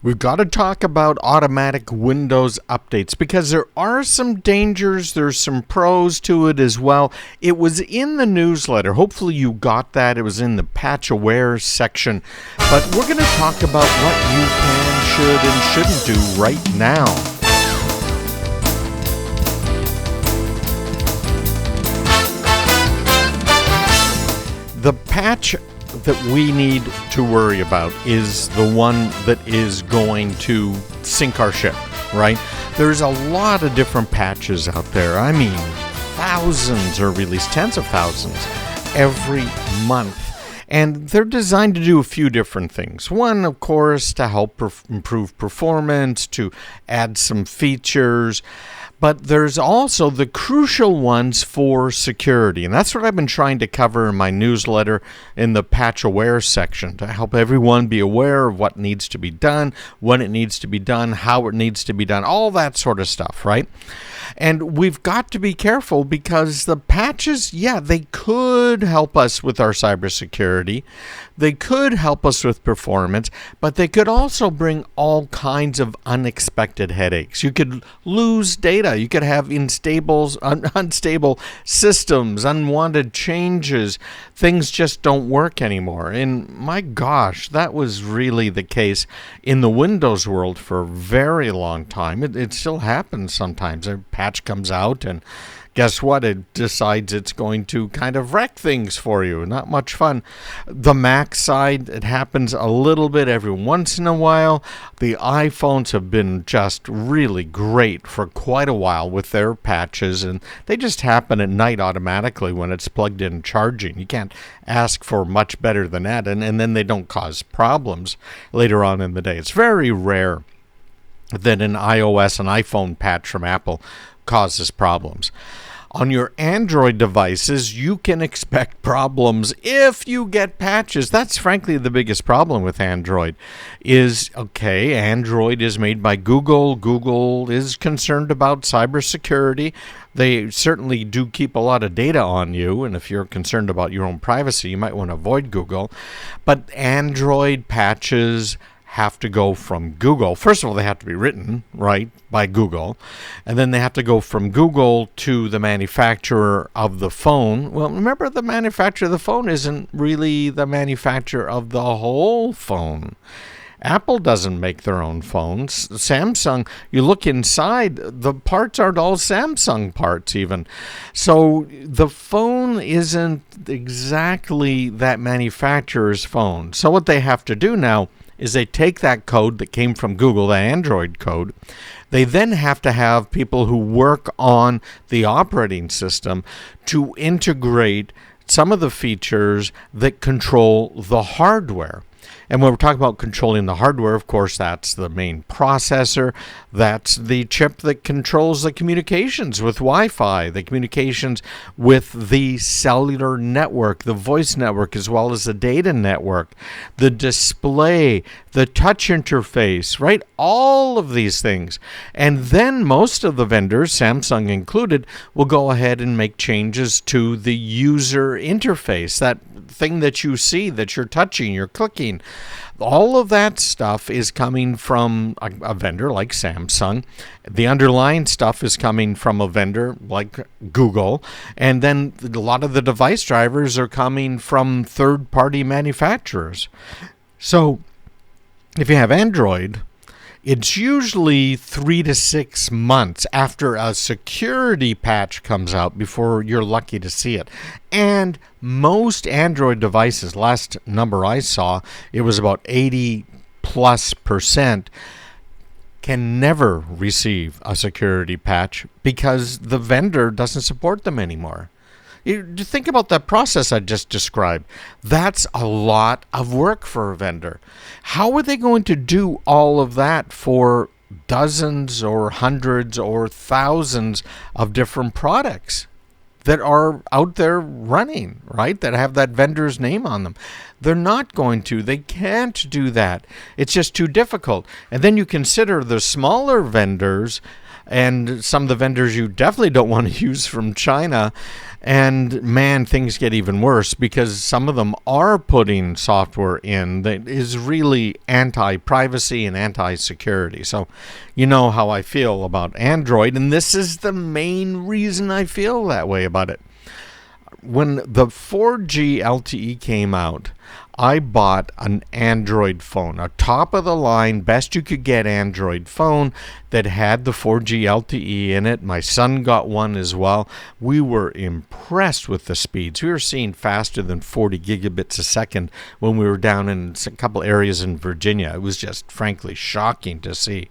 We've got to talk about automatic Windows updates because there are some dangers. There's some pros to it as well. It was in the newsletter. Hopefully you got that. It was in the Patch Aware section. But we're going to talk about what you can, should, and shouldn't do right now. The patch that we need to worry about is the one that is going to sink our ship, right? There's a lot of different patches out there. I mean, thousands or released tens of thousands every month. And they're designed to do a few different things. One, of course, to help improve performance, to add some features. But there's also the crucial ones for security. And that's what I've been trying to cover in my newsletter in the Patch Aware section, to help everyone be aware of what needs to be done, when it needs to be done, how it needs to be done, all that sort of stuff, right? And we've got to be careful because the patches, they could help us with our cybersecurity. They could help us with performance, but they could also bring all kinds of unexpected headaches. You could lose data. You could have unstable systems, unwanted changes. Things just don't work anymore. And my gosh, that was really the case in the Windows world for a very long time. It still happens sometimes. A patch comes out and guess what? It decides it's going to kind of wreck things for you. Not much fun. The Mac side, it happens a little bit every once in a while. The iPhones have been just really great for quite a while with their patches, and they just happen at night automatically when it's plugged in charging. You can't ask for much better than that, and then they don't cause problems later on in the day. It's very rare that an iOS and iPhone patch from Apple causes problems. On your Android devices, you can expect problems if you get patches. That's frankly the biggest problem with Android is, Android is made by Google. Google is concerned about cybersecurity. They certainly do keep a lot of data on you, and if you're concerned about your own privacy, you might want to avoid Google. But Android patches have to go from Google. First of all, they have to be written, right, by Google. And then they have to go from Google to the manufacturer of the phone. Well, remember, the manufacturer of the phone isn't really the manufacturer of the whole phone. Apple doesn't make their own phones. Samsung, you look inside, the parts aren't all Samsung parts even. So the phone isn't exactly that manufacturer's phone. So what they have to do now is they take that code that came from Google, the Android code. They then have to have people who work on the operating system to integrate some of the features that control the hardware. And when we're talking about controlling the hardware, of course, that's the main processor. That's the chip that controls the communications with Wi-Fi, the communications with the cellular network, the voice network, as well as the data network, the display, the touch interface, right? All of these things. And then most of the vendors, Samsung included, will go ahead and make changes to the user interface, that thing that you see, that you're touching, you're clicking. All of that stuff is coming from a vendor like Samsung. The underlying stuff is coming from a vendor like Google. And then a lot of the device drivers are coming from third-party manufacturers. So if you have Android, it's usually 3 to 6 months after a security patch comes out before you're lucky to see it. And most Android devices, last number I saw, it was about 80+%, can never receive a security patch because the vendor doesn't support them anymore. You think about that process I just described. That's a lot of work for a vendor. How are they going to do all of that for dozens or hundreds or thousands of different products that are out there running, right, that have that vendor's name on them? They're not going to. They can't do that. It's just too difficult. And then you consider the smaller vendors and some of the vendors you definitely don't want to use from China. And man, things get even worse because some of them are putting software in that is really anti-privacy and anti-security. So you know how I feel about Android, and this is the main reason I feel that way about it. When the 4G LTE came out, I bought an Android phone, a top-of-the-line, best you could get Android phone that had the 4G LTE in it. My son got one as well. We were impressed with the speeds. We were seeing faster than 40 gigabits a second when we were down in a couple areas in Virginia. It was just, frankly, shocking to see.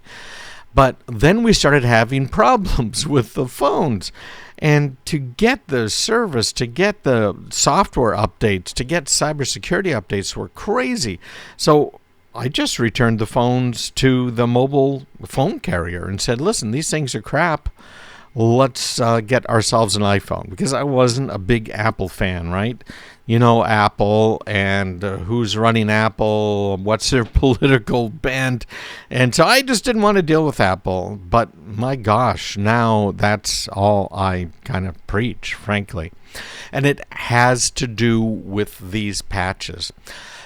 But then we started having problems with the phones. And to get the service, to get the software updates, to get cybersecurity updates were crazy. So I just returned the phones to the mobile phone carrier and said, listen, these things are crap. Let's get ourselves an iPhone, because I wasn't a big Apple fan, right? You know, Apple and who's running Apple, what's their political bent. And so I just didn't want to deal with Apple. But my gosh, now that's all I kind of preach, frankly. And it has to do with these patches.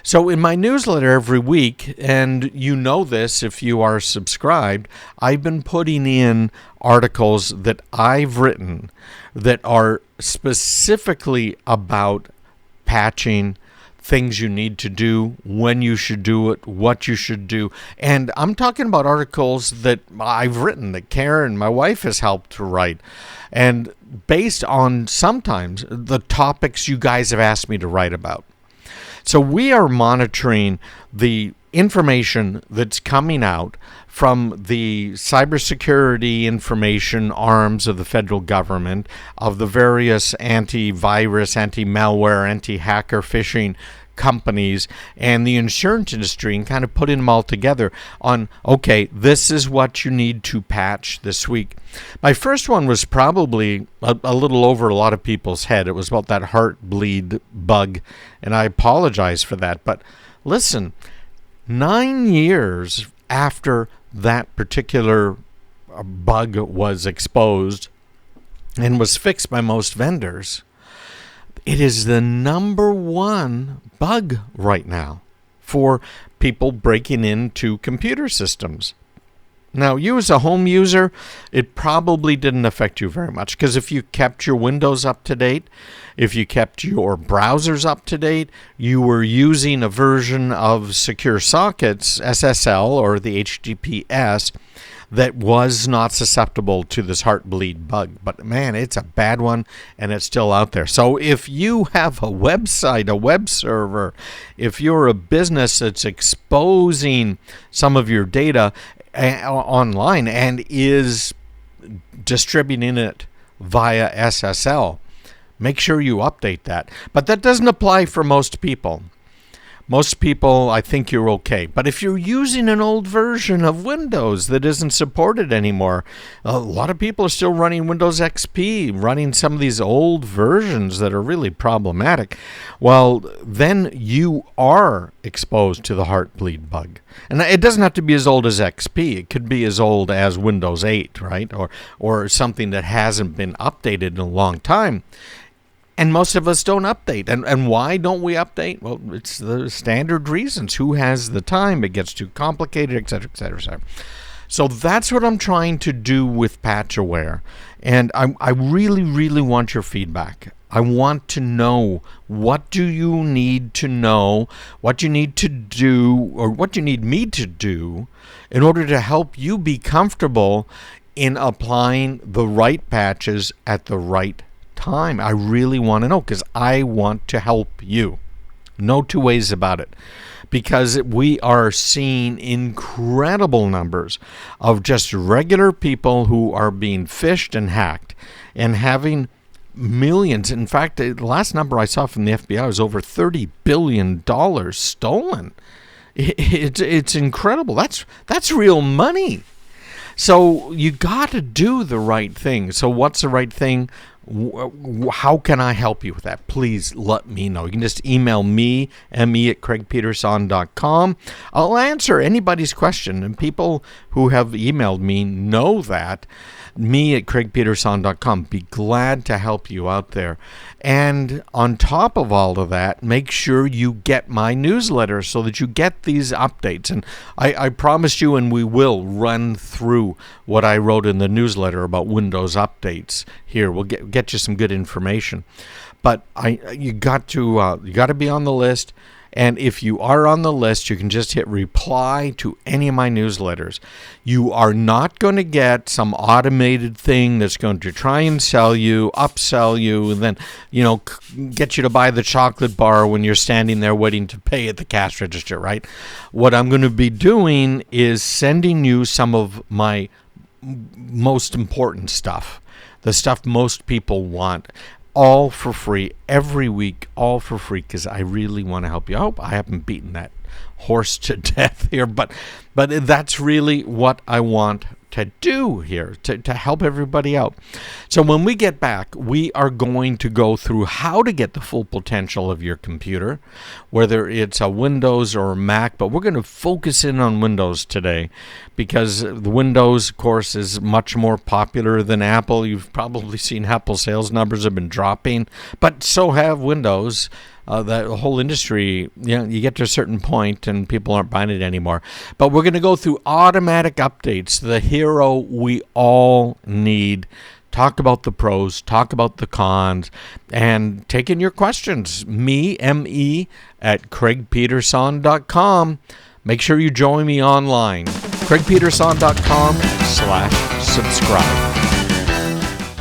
So in my newsletter every week, and you know this if you are subscribed, I've been putting in articles that I've written that are specifically about patching, things you need to do, when you should do it, what you should do. And I'm talking about articles that I've written, that Karen, my wife, has helped to write. And based on sometimes the topics you guys have asked me to write about. So we are monitoring the information that's coming out from the cybersecurity information arms of the federal government, of the various antivirus, anti-malware, anti-hacker phishing companies, and the insurance industry, and kind of putting them all together on, okay, this is what you need to patch this week. My first one was probably a little over a lot of people's head. It was about that heartbleed bug, and I apologize for that. But listen, 9 years after that particular bug was exposed and was fixed by most vendors, it is the number one bug right now for people breaking into computer systems. Now, you as a home user, it probably didn't affect you very much, because if you kept your Windows up to date, if you kept your browsers up to date, you were using a version of Secure Sockets, SSL, or the HTTPS, that was not susceptible to this heartbleed bug. But man, it's a bad one, and it's still out there. So if you have a website, a web server, if you're a business that's exposing some of your data online and is distributing it via SSL, make sure you update that. But that doesn't apply for most people. Most people, I think you're okay. But if you're using an old version of Windows that isn't supported anymore, a lot of people are still running Windows XP, running some of these old versions that are really problematic. Well, then you are exposed to the heartbleed bug. And it doesn't have to be as old as XP. It could be as old as Windows 8, right? Or something that hasn't been updated in a long time. And most of us don't update. And why don't we update? Well, it's the standard reasons. Who has the time? It gets too complicated, et cetera, et cetera, et cetera. So that's what I'm trying to do with Patch Aware. And I really, really want your feedback. I want to know, what do you need to know, what you need to do, or what you need me to do in order to help you be comfortable in applying the right patches at the right time. I really want to know, because I want to help you. No two ways about it. Because we are seeing incredible numbers of just regular people who are being phished and hacked and having millions. In fact, the last number I saw from the FBI was over $30 billion stolen. It's incredible. That's real money. So you got to do the right thing. So what's the right thing? How can I help you with that? Please let me know. You can just email me, me@craigpeterson.com. I'll answer anybody's question, and people who have emailed me know that. me@craigpeterson.com. Be glad to help you out there. And on top of all of that, make sure you get my newsletter so that you get these updates. And I promised you, and we will run through what I wrote in the newsletter about Windows updates here. We'll get you some good information. But you got to be on the list. And if you are on the list, you can just hit reply to any of my newsletters. You are not going to get some automated thing that's going to try and sell you, upsell you, and then, get you to buy the chocolate bar when you're standing there waiting to pay at the cash register, right? What I'm going to be doing is sending you some of my most important stuff, the stuff most people want. All for free, every week, all for free, because I really want to help you. I hope I haven't beaten that horse to death here, but that's really what I want to do here, to help everybody out. So when we get back, we are going to go through how to get the full potential of your computer, whether it's a Windows or a Mac, but we're going to focus in on Windows today because the Windows, of course, is much more popular than Apple. You've probably seen Apple sales numbers have been dropping, but so have Windows. The whole industry, you get to a certain point and people aren't buying it anymore. But we're going to go through automatic updates, the hero we all need. Talk about the pros, talk about the cons, and take in your questions. me@craigpeterson.com. Make sure you join me online. craigpeterson.com/subscribe.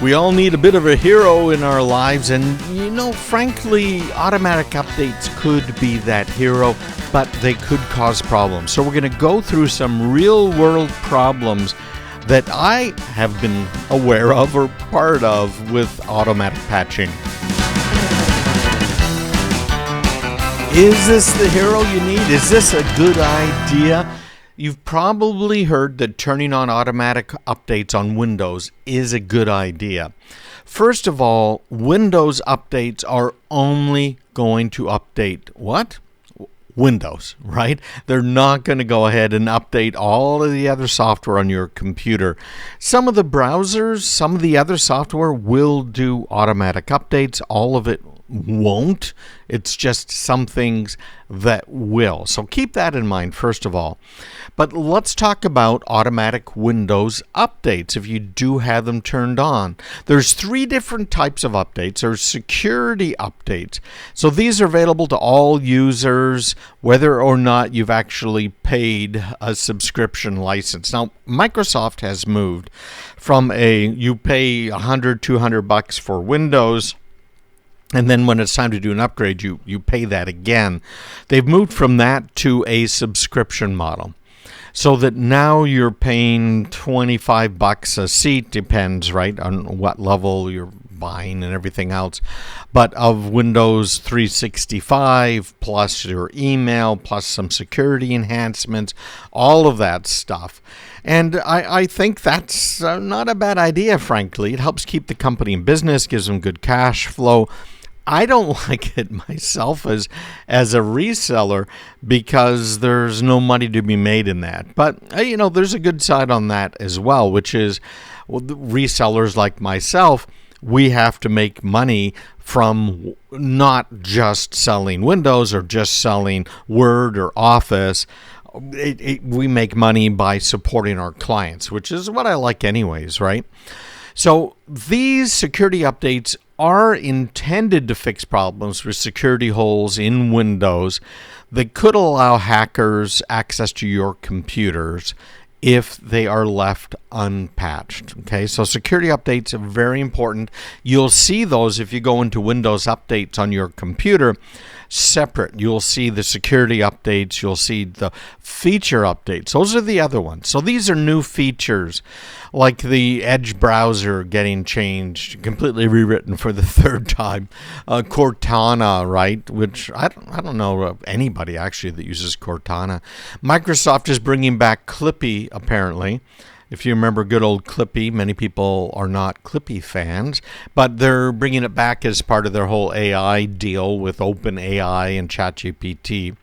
We all need a bit of a hero in our lives, and frankly, automatic updates could be that hero, but they could cause problems. So we're going to go through some real-world problems that I have been aware of or part of with automatic patching. Is this the hero you need? Is this a good idea? You've probably heard that turning on automatic updates on Windows is a good idea. First of all, Windows updates are only going to update what? Windows, right? They're not going to go ahead and update all of the other software on your computer. Some of the browsers, some of the other software will do automatic updates. All of it won't. It's just some things that will. So keep that in mind, first of all. But let's talk about automatic Windows updates if you do have them turned on. There's 3 different types of updates. There's security updates. So these are available to all users, whether or not you've actually paid a subscription license. Now, Microsoft has moved from you pay $100, $200 for Windows, and then when it's time to do an upgrade, you pay that again. They've moved from that to a subscription model. So that now you're paying $25 a seat, depends, right, on what level you're buying and everything else. But of Windows 365, plus your email, plus some security enhancements, all of that stuff. And I think that's not a bad idea, frankly. It helps keep the company in business, gives them good cash flow. I don't like it myself as a reseller because there's no money to be made in that. But, there's a good side on that as well, which is resellers like myself, we have to make money from not just selling Windows or just selling Word or Office. We make money by supporting our clients, which is what I like anyways, right? So these security updates are intended to fix problems with security holes in Windows that could allow hackers access to your computers if they are left unpatched. Okay, so security updates are very important. You'll see those if you go into Windows updates on your computer separate. You'll see the security updates. You'll see the feature updates. Those are the other ones. So these are new features like the Edge browser getting changed, completely rewritten for the 3rd time. Cortana, right? Which I don't know of anybody actually that uses Cortana. Microsoft is bringing back Clippy, apparently. If you remember good old Clippy, many people are not Clippy fans, but they're bringing it back as part of their whole AI deal with OpenAI and ChatGPT.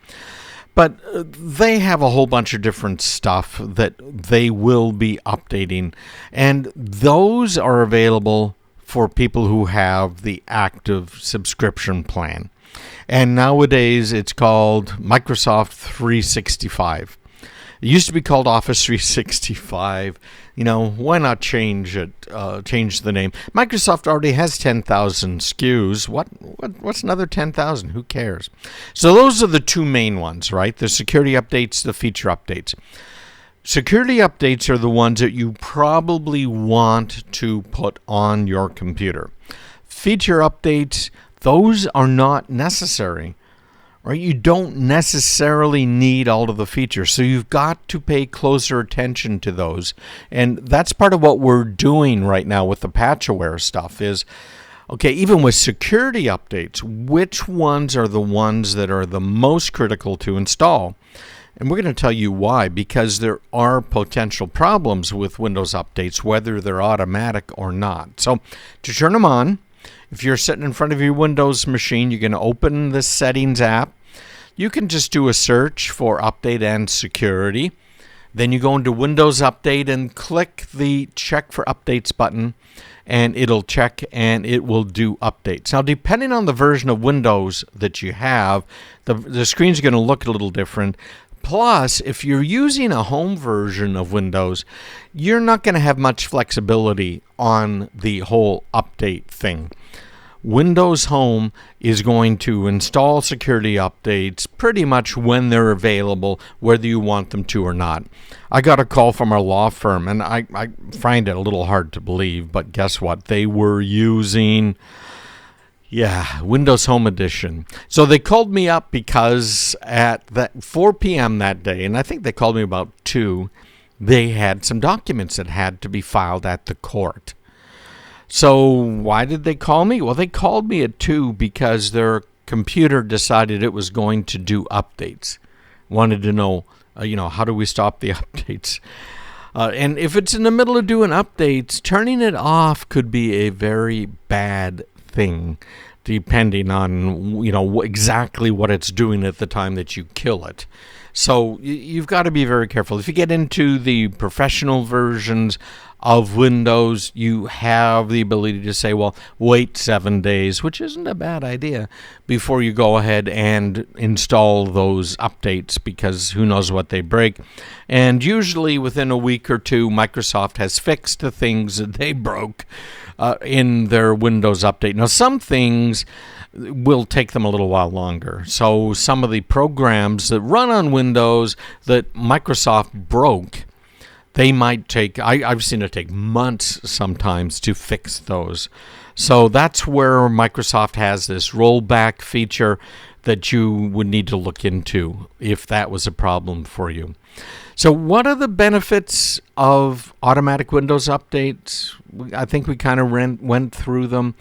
But they have a whole bunch of different stuff that they will be updating, and those are available for people who have the active subscription plan. And nowadays it's called Microsoft 365. It used to be called Office 365. Why not change it? Change the name. Microsoft already has 10,000 SKUs. What's another 10,000? Who cares? So those are the two main ones, right? The security updates, the feature updates. Security updates are the ones that you probably want to put on your computer. Feature updates, those are not necessary. Right? You don't necessarily need all of the features, so you've got to pay closer attention to those. And that's part of what we're doing right now with the patch-aware stuff is, okay, even with security updates, which ones are the ones that are the most critical to install? And we're going to tell you why, because there are potential problems with Windows updates, whether they're automatic or not. So to turn them on, if you're sitting in front of your Windows machine, you're going to open the Settings app. You can just do a search for Update and Security. Then you go into Windows Update and click the Check for Updates button, and it'll check and it will do updates. Now, depending on the version of Windows that you have, the screen's going to look a little different. Plus, if you're using a home version of Windows, you're not going to have much flexibility on the whole update thing. Windows Home is going to install security updates pretty much when they're available, whether you want them to or not. I got a call from our law firm, and I find it a little hard to believe, but guess what? They were using Windows Home Edition. So they called me up because at 4 p.m. that day, and I think they called me about 2, they had some documents that had to be filed at the court. So why did they call me? Well, they called me at 2 because their computer decided it was going to do updates. Wanted to know, how do we stop the updates? And if it's in the middle of doing updates, turning it off could be a very bad thing, depending on exactly what it's doing at the time that you kill it. So you've got to be very careful. If you get into the professional versions of Windows, you have the ability to say, well, wait 7 days, which isn't a bad idea, before you go ahead and install those updates, because who knows what they break. And usually within a week or two, Microsoft has fixed the things that they broke in their Windows update. Now, some things will take them a little while longer. So some of the programs that run on Windows that Microsoft broke, they might take, I've seen it take months sometimes to fix those. So that's where Microsoft has this rollback feature that you would need to look into if that was a problem for you. So what are the benefits of automatic Windows updates? I think we kind of went through them.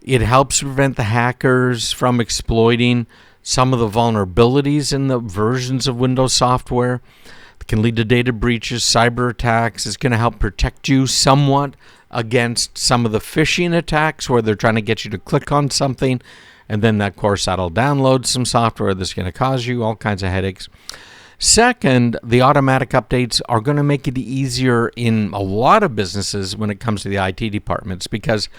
It helps prevent the hackers from exploiting some of the vulnerabilities in the versions of Windows software. It can lead to data breaches, cyber attacks. It's going to help protect you somewhat against some of the phishing attacks where they're trying to get you to click on something, and then, of course, that'll download some software that's going to cause you all kinds of headaches. Second, the automatic updates are going to make it easier in a lot of businesses when it comes to the IT departments, because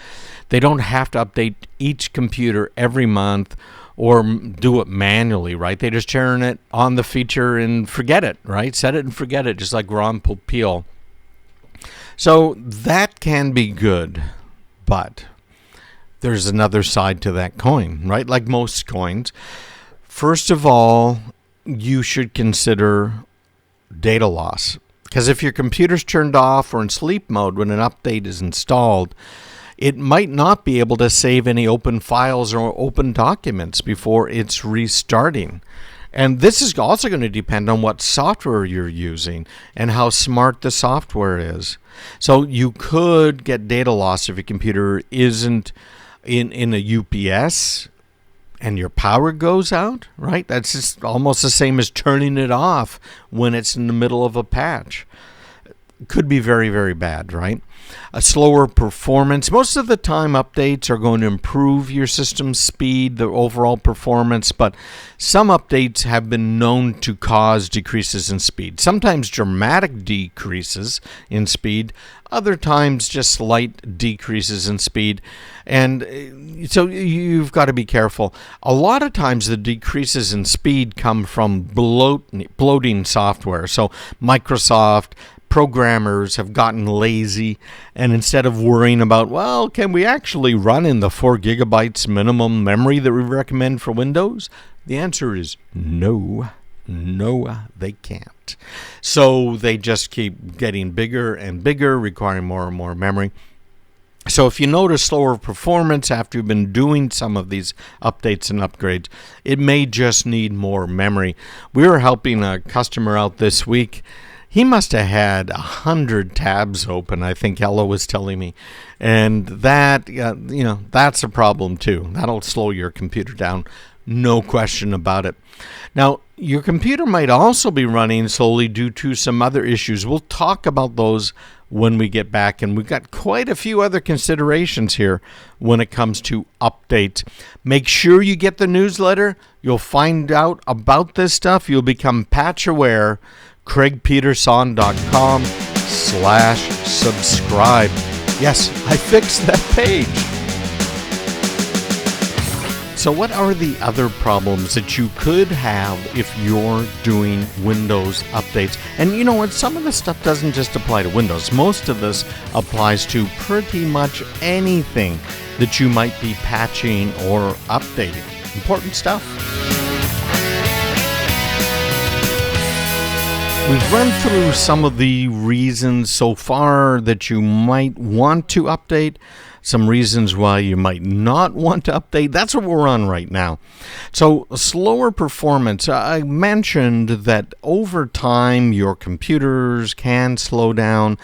they don't have to update each computer every month or do it manually, right? They just turn it on the feature and forget it, right? Set it and forget it, just like Ron Popeil. So that can be good, but there's another side to that coin, right? Like most coins. First of all, you should consider data loss, because if your computer's turned off or in sleep mode when an update is installed, it might not be able to save any open files or open documents before it's restarting. And this is also going to depend on what software you're using and how smart the software is. So you could get data loss if your computer isn't in a UPS and your power goes out, right? That's just almost the same as turning it off when it's in the middle of a patch. could be very, very bad, right? A slower performance. Most of the time, updates are going to improve your system speed, the overall performance, but some updates have been known to cause decreases in speed. Sometimes dramatic decreases in speed, other times just slight decreases in speed. And so you've got to be careful. A lot of times the decreases in speed come from bloating software. So Microsoft programmers have gotten lazy, and instead of worrying about, well, can we actually run in the 4 gigabytes minimum memory that we recommend for Windows? The answer is no. No, they can't. So they just keep getting bigger and bigger, requiring more and more memory. So if you notice slower performance after you've been doing some of these updates and upgrades, it may just need more memory. We were helping a customer out this week. He must have had 100 tabs open, I think Ella was telling me. And that, that's a problem too. That'll slow your computer down, no question about it. Now, your computer might also be running slowly due to some other issues. We'll talk about those when we get back, and we've got quite a few other considerations here when it comes to updates. Make sure you get the newsletter. You'll find out about this stuff. You'll become patch aware. CraigPeterson.com/subscribe. Yes, I fixed that page. So what are the other problems that you could have if you're doing Windows updates? And you know what? Some of this stuff doesn't just apply to Windows. Most of this applies to pretty much anything that you might be patching or updating. Important stuff. We've run through some of the reasons so far that you might want to update, some reasons why you might not want to update. That's what we're on right now. So slower performance. I mentioned that over time your computers can slow down.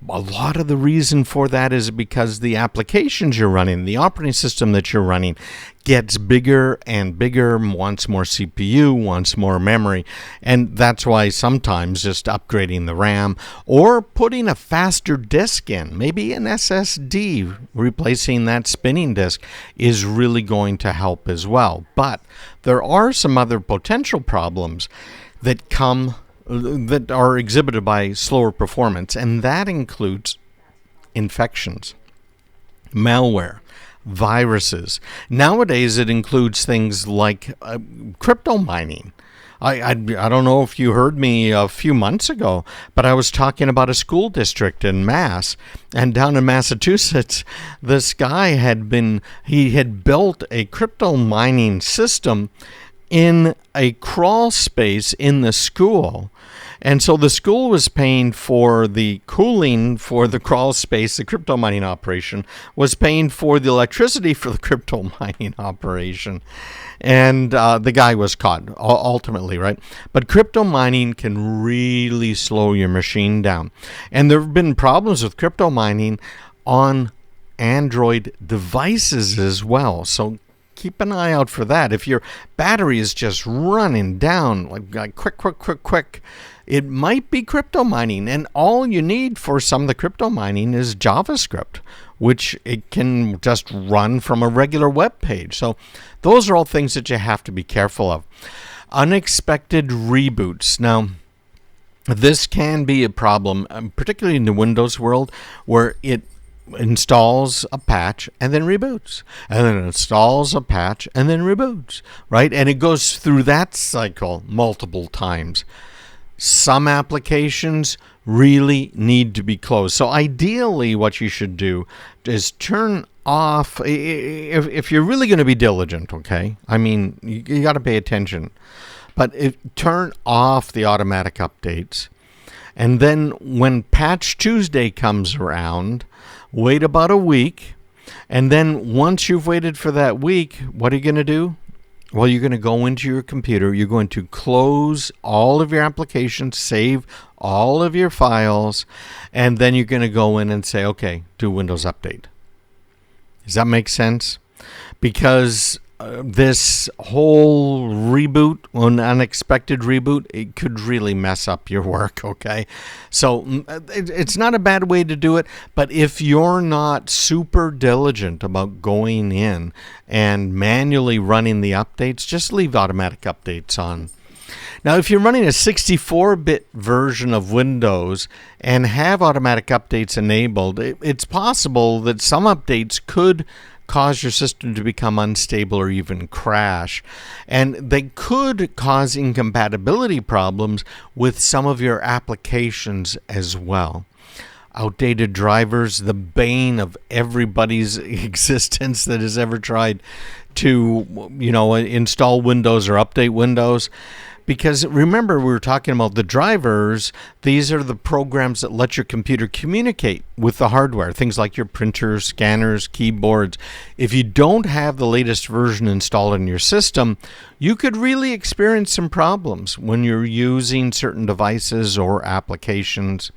A lot of the reason for that is because the applications you're running, the operating system that you're running, gets bigger and bigger, wants more CPU, wants more memory. And that's why sometimes just upgrading the RAM or putting a faster disk in, maybe an SSD, replacing that spinning disk, is really going to help as well. But there are some other potential problems that are exhibited by slower performance, and that includes infections, malware, viruses. Nowadays, it includes things like crypto mining. I don't know if you heard me a few months ago, but I was talking about a school district in Mass, and down in Massachusetts, this guy had built a crypto mining system in a crawl space in the school. And so the school was paying for the cooling for the crawl space. The crypto mining operation was paying for the electricity for the crypto mining operation. And the guy was caught, ultimately, right? But crypto mining can really slow your machine down. And there have been problems with crypto mining on Android devices as well. So keep an eye out for that. If your battery is just running down, like quick, it might be crypto mining. And all you need for some of the crypto mining is JavaScript, which it can just run from a regular web page. So those are all things that you have to be careful of. Unexpected reboots. Now, this can be a problem, particularly in the Windows world, where it installs a patch and then reboots, and then installs a patch and then reboots, right? And it goes through that cycle multiple times. Some applications really need to be closed. So ideally what you should do is turn off, if you're really going to be diligent, okay? I mean, you got to pay attention. But turn off the automatic updates. And then when Patch Tuesday comes around, wait about a week. And then once you've waited for that week, what are you going to do? Well, you're going to go into your computer. You're going to close all of your applications, save all of your files, and then you're going to go in and say, okay, do Windows Update. Does that make sense? Because this whole reboot, an unexpected reboot, it could really mess up your work, okay? So it's not a bad way to do it, but if you're not super diligent about going in and manually running the updates, just leave automatic updates on. Now, if you're running a 64-bit version of Windows and have automatic updates enabled, it's possible that some updates could cause your system to become unstable or even crash. And they could cause incompatibility problems with some of your applications as well. Outdated drivers, the bane of everybody's existence that has ever tried to, install Windows or update Windows. Because remember, we were talking about the drivers. These are the programs that let your computer communicate with the hardware. Things like your printers, scanners, keyboards. If you don't have the latest version installed in your system, you could really experience some problems when you're using certain devices or applications.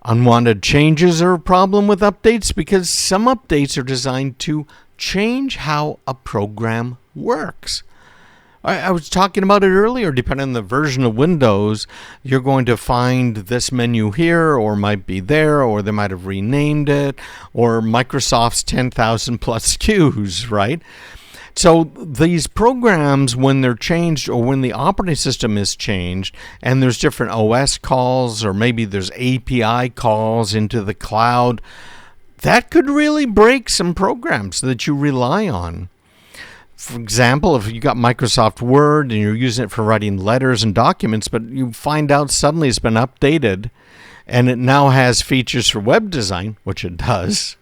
Unwanted changes are a problem with updates because some updates are designed to change how a program works. I was talking about it earlier. Depending on the version of Windows, you're going to find this menu here, or might be there, or they might have renamed it, or Microsoft's 10,000 plus SKUs, right? So these programs, when they're changed, or when the operating system is changed, and there's different OS calls, or maybe there's API calls into the cloud, that could really break some programs that you rely on. For example, if you got Microsoft Word and you're using it for writing letters and documents, but you find out suddenly it's been updated and it now has features for web design, which it does.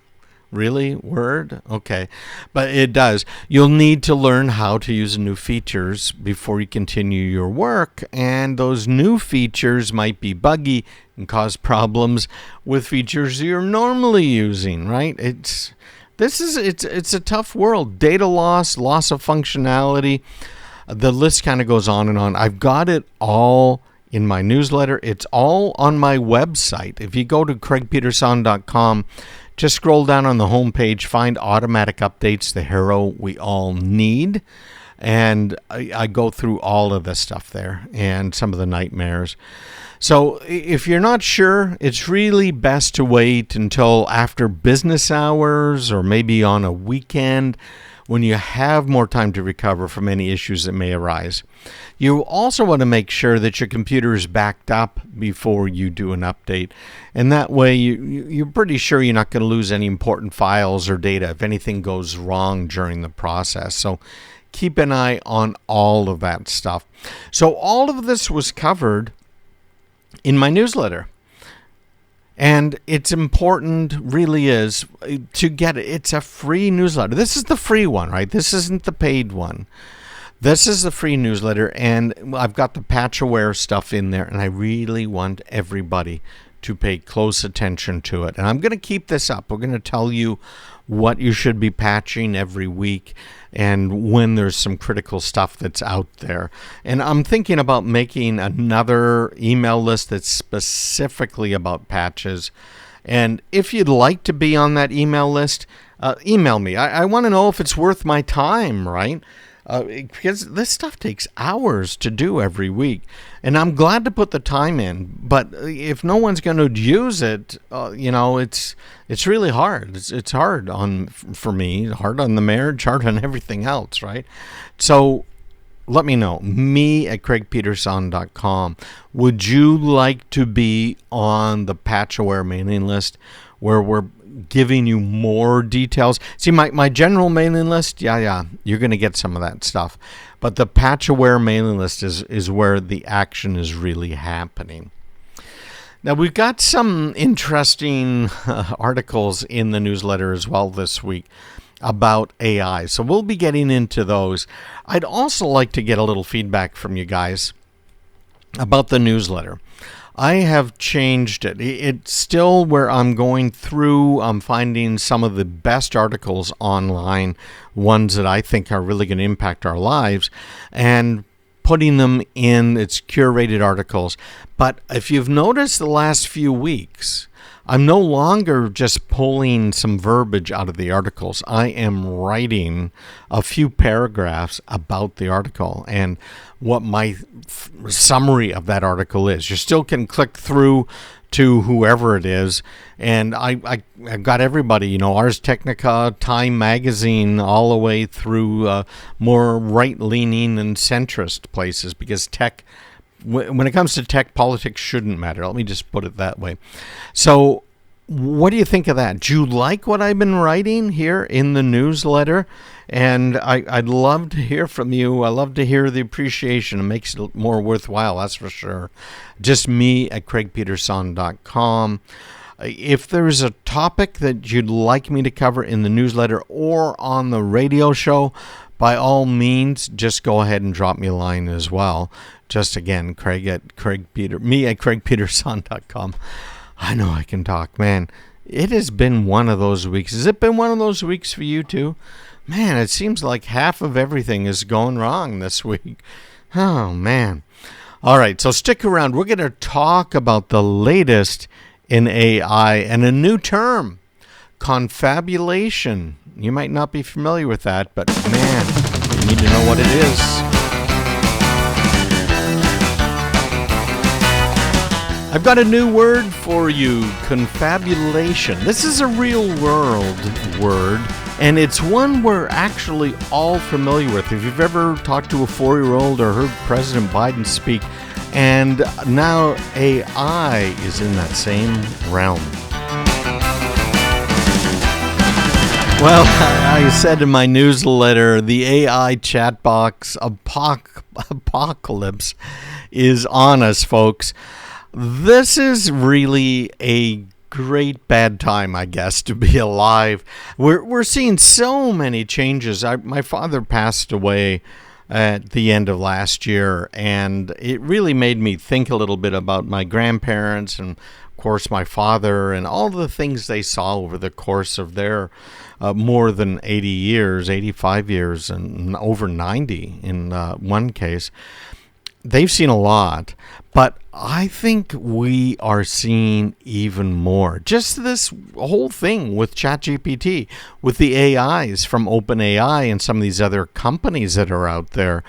Really? Word? Okay. But it does. You'll need to learn how to use new features before you continue your work, and those new features might be buggy and cause problems with features you're normally using, right? It's a tough world. Data loss of functionality. The list kind of goes on and on. I've got it all in my newsletter. It's all on my website. If you go to craigpeterson.com, just scroll down on the homepage, find automatic updates, the hero we all need. And I go through all of this stuff there and some of the nightmares. So if you're not sure, it's really best to wait until after business hours or maybe on a weekend when you have more time to recover from any issues that may arise. You also want to make sure that your computer is backed up before you do an update. And that way you're pretty sure you're not going to lose any important files or data if anything goes wrong during the process. So keep an eye on all of that stuff. So all of this was covered in my newsletter. And it's important, really is, to get it. It's a free newsletter. This is the free one, right? This isn't the paid one. This is the free newsletter, and I've got the patch-aware stuff in there, and I really want everybody to pay close attention to it. And I'm going to keep this up. We're going to tell you what you should be patching every week and when there's some critical stuff that's out there. And I'm thinking about making another email list that's specifically about patches. And if you'd like to be on that email list, email me. I want to know if it's worth my time, right? Because this stuff takes hours to do every week. And I'm glad to put the time in. But if no one's going to use it, it's really hard. It's hard for me, hard on the marriage, hard on everything else, right? So let me know. Me at craigpeterson.com. Would you like to be on the patch-aware mailing list where we're giving you more details? See, my general mailing list, you're going to get some of that stuff. But the patch-aware mailing list is where the action is really happening. Now, we've got some interesting articles in the newsletter as well this week about AI. So we'll be getting into those. I'd also like to get a little feedback from you guys about the newsletter. I have changed it. It's still where I'm going through. I'm finding some of the best articles online, ones that I think are really going to impact our lives, and putting them in its curated articles. But if you've noticed the last few weeks, I'm no longer just pulling some verbiage out of the articles. I am writing a few paragraphs about the article and what my summary of that article is. You still can click through to whoever it is, and I got everybody, Ars Technica, Time Magazine, all the way through more right-leaning and centrist places, because tech, when it comes to tech, politics shouldn't matter. Let me just put it that way. So what do you think of that? Do you like what I've been writing here in the newsletter? And I'd love to hear from you. I love to hear the appreciation. It makes it more worthwhile, that's for sure. Just me at craigpeterson.com. If there's a topic that you'd like me to cover in the newsletter or on the radio show, by all means, just go ahead and drop me a line as well. Just again, me at craigpeterson.com. I know I can talk, man. It has been one of those weeks. Has it been one of those weeks for you too? Man, it seems like half of everything is going wrong this week. Oh, man. All right, so stick around. We're going to talk about the latest in AI and a new term, confabulation. You might not be familiar with that, but man, you need to know what it is. I've got a new word for you, confabulation. This is a real-world word, and it's one we're actually all familiar with. If you've ever talked to a 4-year-old or heard President Biden speak, and now AI is in that same realm. Well, I said in my newsletter, the AI chat box apocalypse is on us, folks. This is really a great bad time, I guess, to be alive. We're seeing so many changes. My father passed away at the end of last year, and it really made me think a little bit about my grandparents and, of course, my father and all the things they saw over the course of their more than 80 years, 85 years, and over 90 in one case. They've seen a lot, but I think we are seeing even more. Just this whole thing with ChatGPT, with the AIs from OpenAI and some of these other companies that are out there.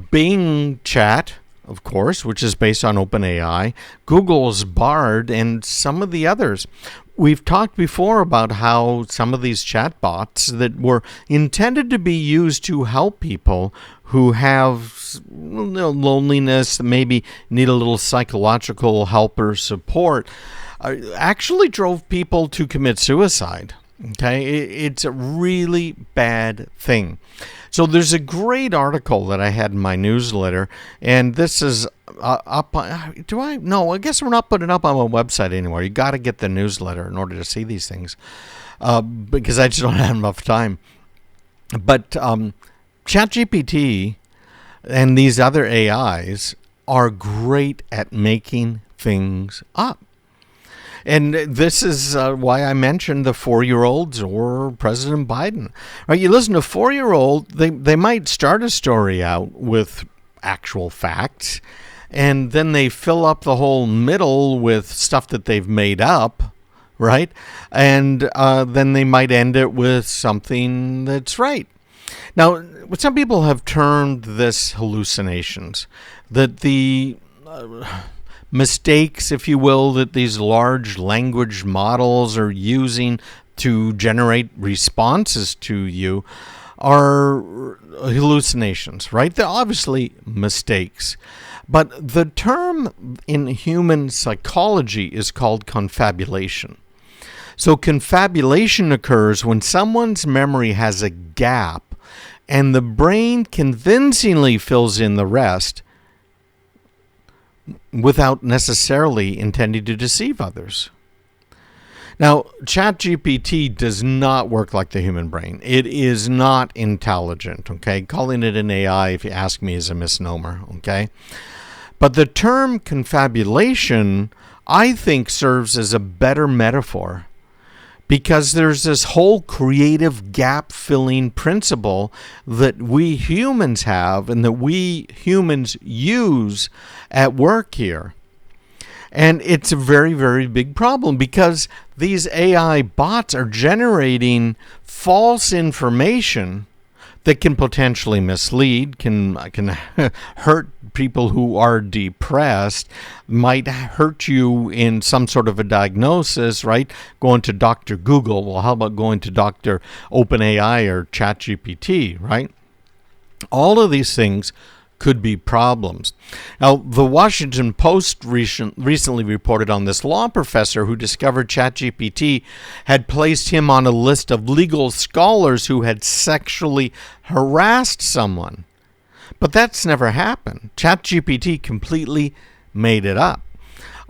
Bing Chat, of course, which is based on OpenAI, Google's Bard, and some of the others. We've talked before about how some of these chatbots that were intended to be used to help people who have loneliness, maybe need a little psychological help or support, actually drove people to commit suicide. Okay, it's a really bad thing. So there's a great article that I had in my newsletter, and this is up. No, I guess we're not putting it up on my website anymore. You got to get the newsletter in order to see these things, because I just don't have enough time. But ChatGPT and these other AIs are great at making things up. And this is why I mentioned the 4-year-olds or President Biden. Right, you listen to a 4-year-old, they might start a story out with actual facts, and then they fill up the whole middle with stuff that they've made up, right? And then they might end it with something that's right. Now, some people have termed this hallucinations, that the mistakes, if you will, that these large language models are using to generate responses to you are hallucinations, right? They're obviously mistakes. But the term in human psychology is called confabulation. So confabulation occurs when someone's memory has a gap and the brain convincingly fills in the rest without necessarily intending to deceive others. Now, ChatGPT does not work like the human brain. It is not intelligent, okay? Calling it an AI, if you ask me, is a misnomer, okay? But the term confabulation, I think, serves as a better metaphor, because there's this whole creative gap-filling principle that we humans have and that we humans use at work here. And it's a very, very big problem because these AI bots are generating false information that can potentially mislead, can hurt people who are depressed, might hurt you in some sort of a diagnosis, right? Going to Dr. Google, well, how about going to Dr. OpenAI or ChatGPT, right? All of these things could be problems. Now, the Washington Post recently reported on this law professor who discovered ChatGPT had placed him on a list of legal scholars who had sexually harassed someone. But that's never happened. ChatGPT completely made it up.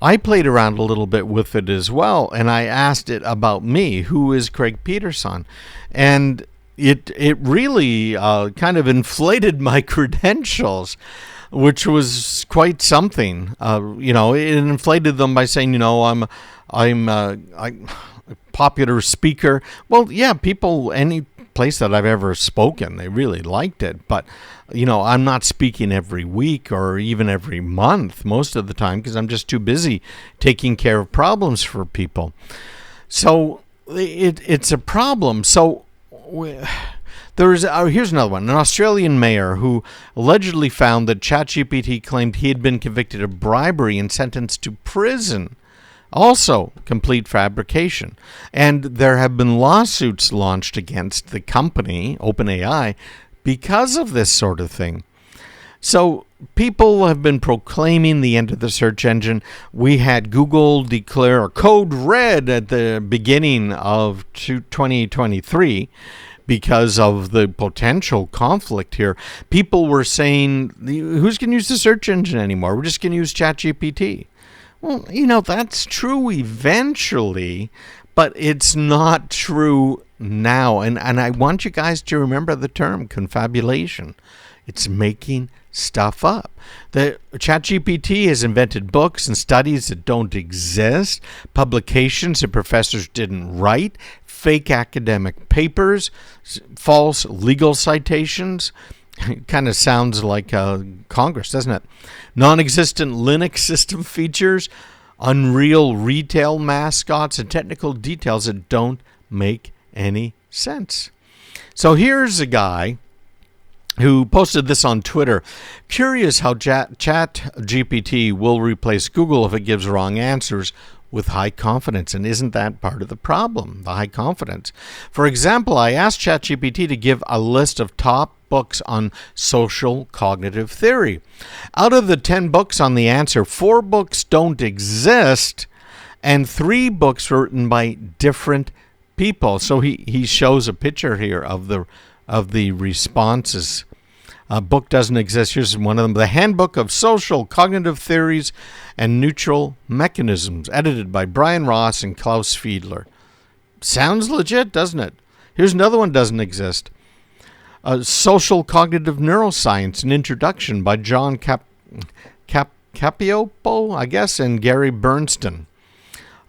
I played around a little bit with it as well, and I asked it about me, who is Craig Peterson, and it really kind of inflated my credentials, which was quite something. It inflated them by saying, I'm a popular speaker. Well, yeah, people, any place that I've ever spoken, they really liked it. But, I'm not speaking every week or even every month most of the time because I'm just too busy taking care of problems for people. So it's a problem. So here's another one. An Australian mayor who allegedly found that ChatGPT claimed he had been convicted of bribery and sentenced to prison. Also, complete fabrication. And there have been lawsuits launched against the company, OpenAI, because of this sort of thing. So people have been proclaiming the end of the search engine. We had Google declare a code red at the beginning of 2023 because of the potential conflict here. People were saying, who's going to use the search engine anymore? We're just going to use ChatGPT. Well, that's true eventually, but it's not true now. And I want you guys to remember the term confabulation. It's making stuff up. The ChatGPT has invented books and studies that don't exist, publications that professors didn't write, fake academic papers, false legal citations. It kind of sounds like Congress, doesn't it? Non-existent Linux system features, unreal retail mascots, and technical details that don't make any sense. So here's a guy who posted this on Twitter. Curious how ChatGPT will replace Google if it gives wrong answers with high confidence. And isn't that part of the problem, the high confidence? For example, I asked ChatGPT to give a list of top books on social cognitive theory. Out of the 10 books on the answer, 4 books don't exist, and 3 books were written by different people. So he shows a picture here of the responses. A book doesn't exist. Here's one of them. The Handbook of Social Cognitive Theories and Neutral Mechanisms, edited by Brian Ross and Klaus Fiedler. Sounds legit, doesn't it? Here's another one that doesn't exist. Social Cognitive Neuroscience, an Introduction by John Capiopo, I guess, and Gary Bernstein.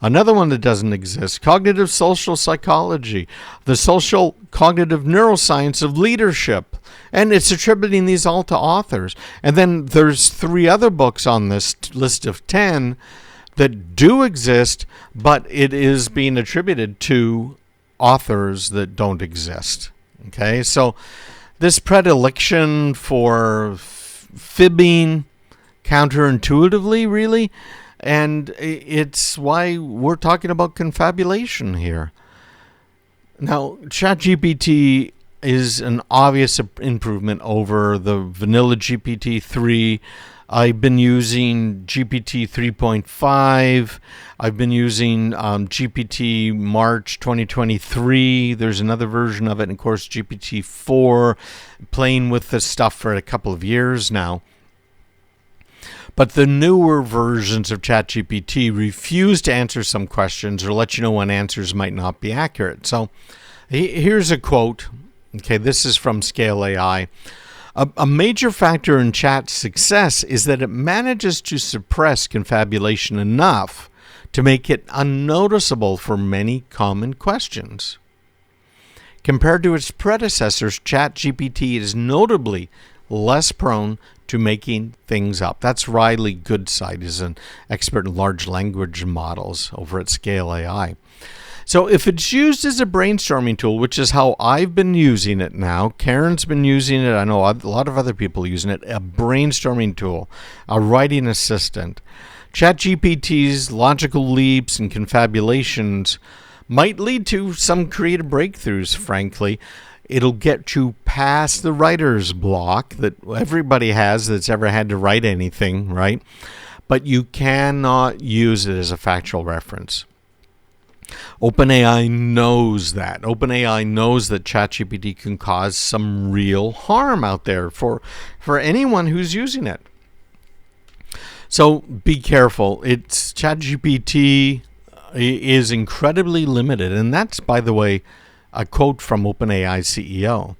Another one that doesn't exist, Cognitive Social Psychology, the Social Cognitive Neuroscience of Leadership. And it's attributing these all to authors. And then there's 3 other books on this list of 10 that do exist, but it is being attributed to authors that don't exist. Okay, so this predilection for fibbing counterintuitively, really, and it's why we're talking about confabulation here. Now, ChatGPT is an obvious improvement over the vanilla GPT-3. I've been using GPT 3.5. I've been using GPT March 2023. There's another version of it, and of course, GPT 4, playing with this stuff for a couple of years now. But the newer versions of ChatGPT refuse to answer some questions or let you know when answers might not be accurate. So here's a quote. Okay, this is from Scale AI. A major factor in chat's success is that it manages to suppress confabulation enough to make it unnoticeable for many common questions. Compared to its predecessors, ChatGPT is notably less prone to making things up. That's Riley Goodside, is an expert in large language models over at Scale AI. So if it's used as a brainstorming tool, which is how I've been using it now, Karen's been using it, I know a lot of other people using it, a brainstorming tool, a writing assistant, ChatGPT's logical leaps and confabulations might lead to some creative breakthroughs, frankly. It'll get you past the writer's block that everybody has that's ever had to write anything, right? But you cannot use it as a factual reference. OpenAI knows that. OpenAI knows that ChatGPT can cause some real harm out there for anyone who's using it. So be careful. It's ChatGPT is incredibly limited, and that's, by the way, a quote from OpenAI's CEO.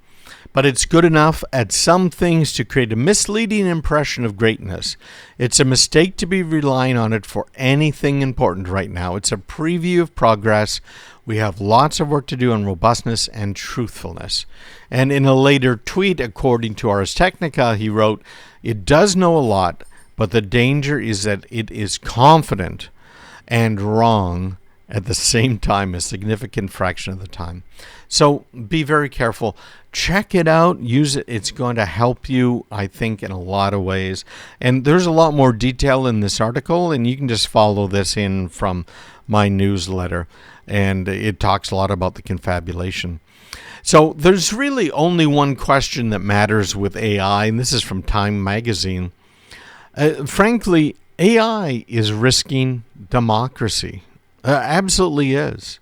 But it's good enough at some things to create a misleading impression of greatness. It's a mistake to be relying on it for anything important right now. It's a preview of progress. We have lots of work to do on robustness and truthfulness. And in a later tweet, according to Ars Technica, he wrote, "It does know a lot, but the danger is that it is confident and wrong at the same time, a significant fraction of the time." So be very careful. Check it out. Use it. It's going to help you, I think, in a lot of ways. And there's a lot more detail in this article, and you can just follow this in from my newsletter. And it talks a lot about the confabulation. So there's really only one question that matters with AI, and this is from Time Magazine. Frankly, AI is risking democracy. Absolutely is.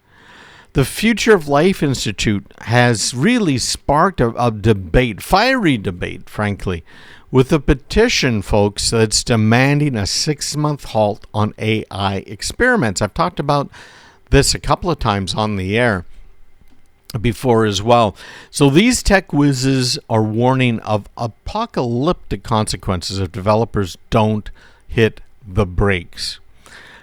The Future of Life Institute has really sparked a debate, fiery debate, frankly, with a petition, folks, that's demanding a 6-month halt on AI experiments. I've talked about this a couple of times on the air before as well. So these tech whizzes are warning of apocalyptic consequences if developers don't hit the brakes.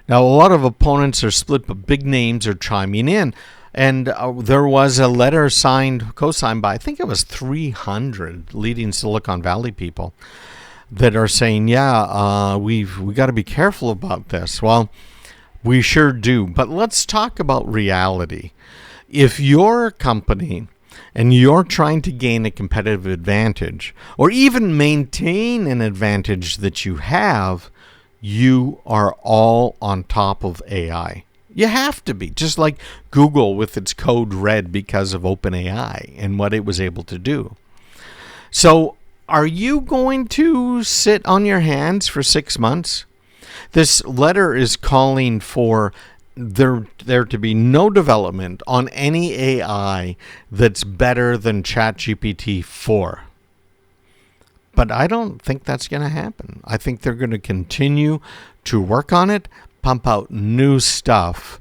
Now, a lot of opponents are split, but big names are chiming in. And there was a letter co-signed by, I think it was 300 leading Silicon Valley people that are saying, we got to be careful about this. Well, we sure do. But let's talk about reality. If you're a company and you're trying to gain a competitive advantage or even maintain an advantage that you have, you are all on top of AI. You have to be, just like Google with its code red because of OpenAI and what it was able to do. So are you going to sit on your hands for 6 months? This letter is calling for there to be no development on any AI that's better than ChatGPT 4. But I don't think that's going to happen. I think they're going to continue to work on it, pump out new stuff,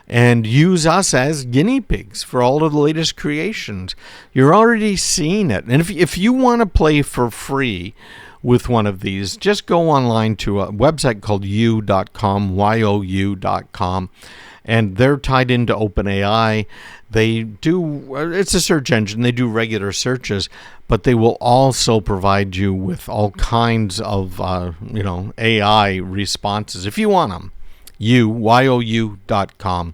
and use us as guinea pigs for all of the latest creations. You're already seeing it. And if you want to play for free with one of these, just go online to a website called you.com, you.com, and they're tied into OpenAI. It's a search engine. They do regular searches, but they will also provide you with all kinds of, AI responses if you want them. you.com.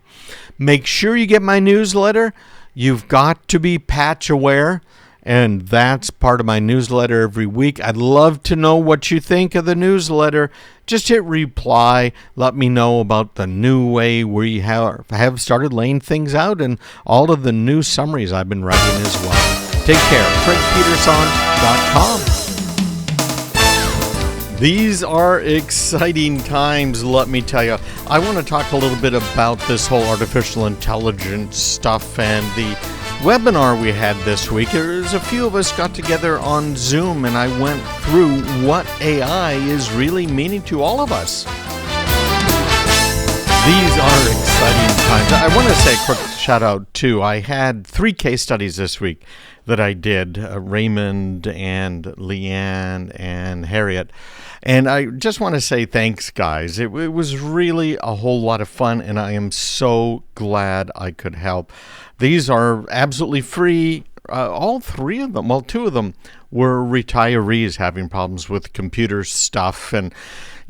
Make sure you get my newsletter. You've got to be patch aware, and that's part of my newsletter every week. I'd love to know what you think of the newsletter. Just hit reply. Let me know about the new way we have started laying things out and all of the new summaries I've been writing as well. Take care. CraigPeterson.com. These are exciting times, let me tell you. I want to talk a little bit about this whole artificial intelligence stuff and the webinar we had this week. There's a few of us got together on Zoom, and I went through what AI is really meaning to all of us. These are exciting times. I want to say a quick shout out too. I had 3 case studies this week that I did, Raymond and Leanne and Harriet. And I just want to say thanks, guys. It was really a whole lot of fun, and I am so glad I could help. These are absolutely free all three of them, well, two of them were retirees having problems with computer stuff. And,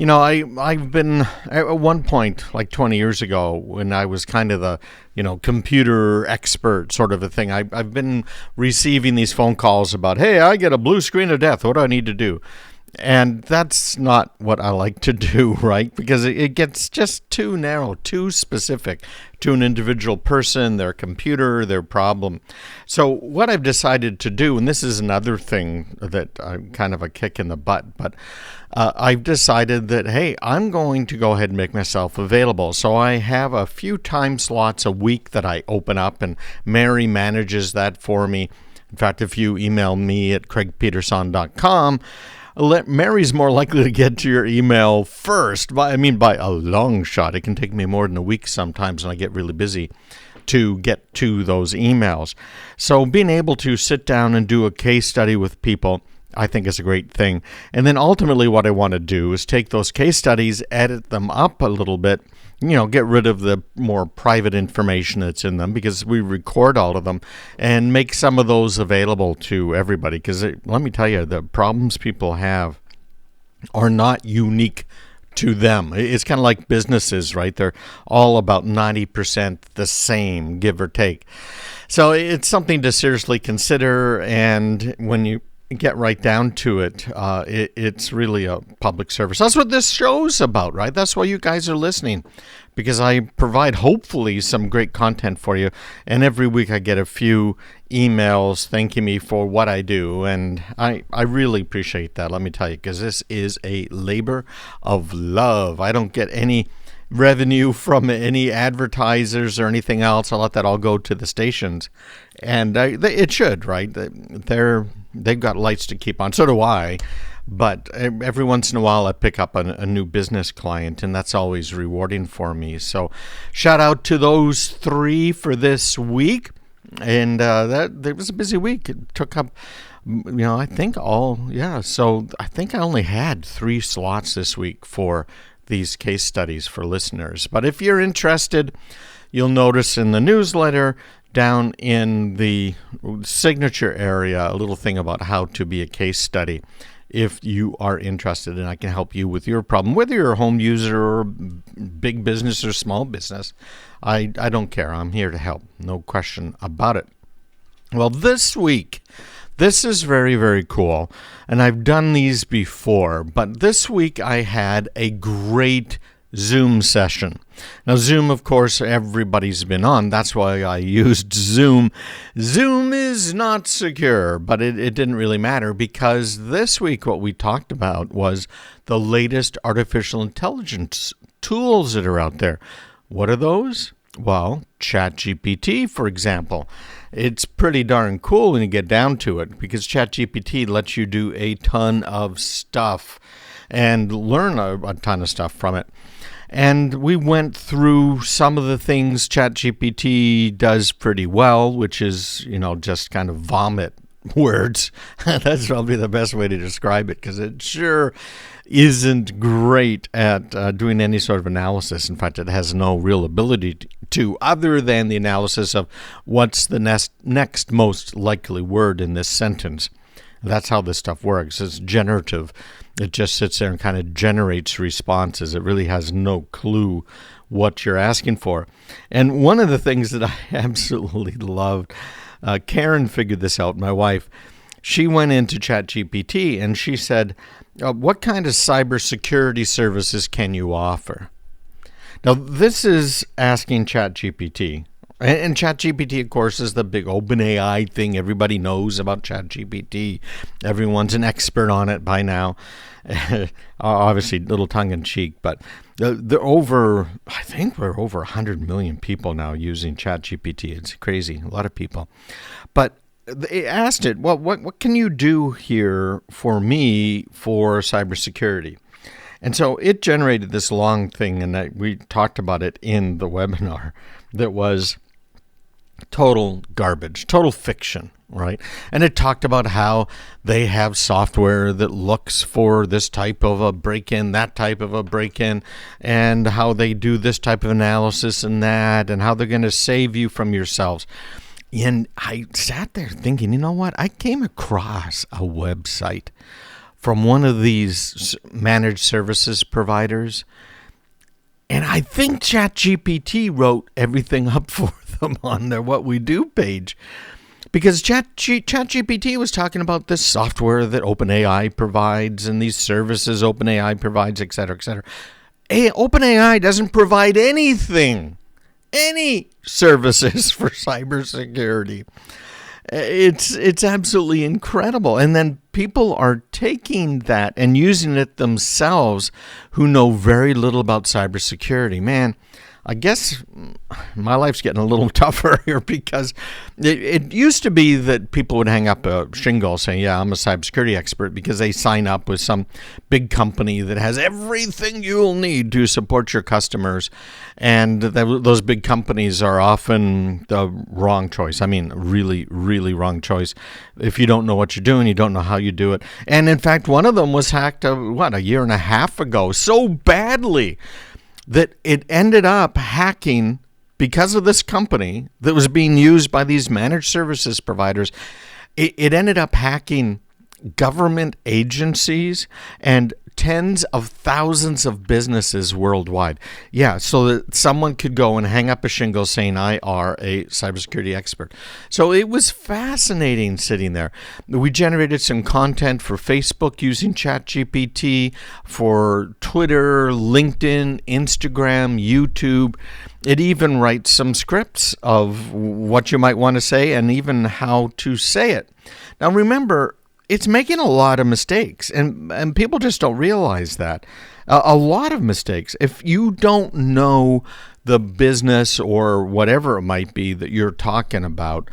I've been, at one point, like 20 years ago, when I was kind of the, computer expert sort of a thing, I've been receiving these phone calls about, hey, I get a blue screen of death. What do I need to do? And that's not what I like to do, right? Because it gets just too narrow, too specific to an individual person, their computer, their problem. So what I've decided to do, and this is another thing that I'm kind of a kick in the butt, but I've decided that, hey, I'm going to go ahead and make myself available. So I have a few time slots a week that I open up, and Mary manages that for me. In fact, if you email me at craigpeterson.com, Mary's more likely to get to your email first. By a long shot. It can take me more than a week sometimes when I get really busy to get to those emails. So being able to sit down and do a case study with people, I think is a great thing. And then ultimately what I want to do is take those case studies, edit them up a little bit, get rid of the more private information that's in them, because we record all of them, and make some of those available to everybody. Because let me tell you, the problems people have are not unique to them. It's kind of like businesses, right? They're all about 90% the same, give or take. So it's something to seriously consider. And when you get right down to it, it's really a public service. That's what this show's about, right? That's why you guys are listening, because I provide hopefully some great content for you. And every week I get a few emails thanking me for what I do, and I really appreciate that, let me tell you, because this is a labor of love. I don't get any revenue from any advertisers or anything else. I let that all go to the stations, and it should, right? They've got lights to keep on. So do I. But every once in a while I pick up a new business client, and that's always rewarding for me. So shout out to those three for this week. And it was a busy week. It took up, I think so I think I only had 3 slots this week for these case studies for listeners. But if you're interested, you'll notice in the newsletter down in the signature area a little thing about how to be a case study if you are interested, and I can help you with your problem, whether you're a home user or big business or small business. I don't care. I'm here to help. No question about it. Well, this week, this is very, very cool, and I've done these before, but this week I had a great Zoom session. Now, Zoom, of course, everybody's been on. That's why I used Zoom. Zoom is not secure, but it didn't really matter, because this week what we talked about was the latest artificial intelligence tools that are out there. What are those? Well, ChatGPT, for example. It's pretty darn cool when you get down to it, because ChatGPT lets you do a ton of stuff and learn a ton of stuff from it. And we went through some of the things ChatGPT does pretty well, which is, just kind of vomit words. That's probably the best way to describe it, because it sure isn't great at doing any sort of analysis. In fact, it has no real ability to, other than the analysis of what's the next most likely word in this sentence. That's how this stuff works. It's generative. It just sits there and kind of generates responses. It really has no clue what you're asking for. And one of the things that I absolutely loved, Karen figured this out, my wife. She went into ChatGPT and she said, what kind of cybersecurity services can you offer? Now, this is asking ChatGPT. And ChatGPT, of course, is the big OpenAI thing. Everybody knows about ChatGPT. Everyone's an expert on it by now. Obviously, a little tongue-in-cheek, but I think we're over 100 million people now using ChatGPT. It's crazy, a lot of people. But they asked it, well, what can you do here for me for cybersecurity? And so it generated this long thing, and we talked about it in the webinar, that was total garbage, total fiction, right? And it talked about how they have software that looks for this type of a break-in, that type of a break-in, and how they do this type of analysis and that, and how they're going to save you from yourselves. And I sat there thinking, you know what? I came across a website from one of these managed services providers, and I think ChatGPT wrote everything up for them on their What We Do page. Because ChatGPT was talking about this software that OpenAI provides and these services OpenAI provides, et cetera, et cetera. OpenAI doesn't provide anything, any services for cybersecurity. It's absolutely incredible. And then people are taking that and using it themselves who know very little about cybersecurity. Man, I guess my life's getting a little tougher here because it used to be that people would hang up a shingle saying, yeah, I'm a cybersecurity expert, because they sign up with some big company that has everything you'll need to support your customers. And those big companies are often the wrong choice. I mean, really, really wrong choice. If you don't know what you're doing, you don't know how you do it. And in fact, one of them was hacked, a year and a half ago, so badly that it ended up hacking, because of this company that was being used by these managed services providers. It ended up hacking government agencies and tens of thousands of businesses worldwide. Yeah, so that someone could go and hang up a shingle saying, I are a cybersecurity expert. So it was fascinating sitting there. We generated some content for Facebook using ChatGPT, for Twitter, LinkedIn, Instagram, YouTube. It even writes some scripts of what you might want to say and even how to say it. Now remember, it's making a lot of mistakes, and people just don't realize that. A lot of mistakes. If you don't know the business or whatever it might be that you're talking about,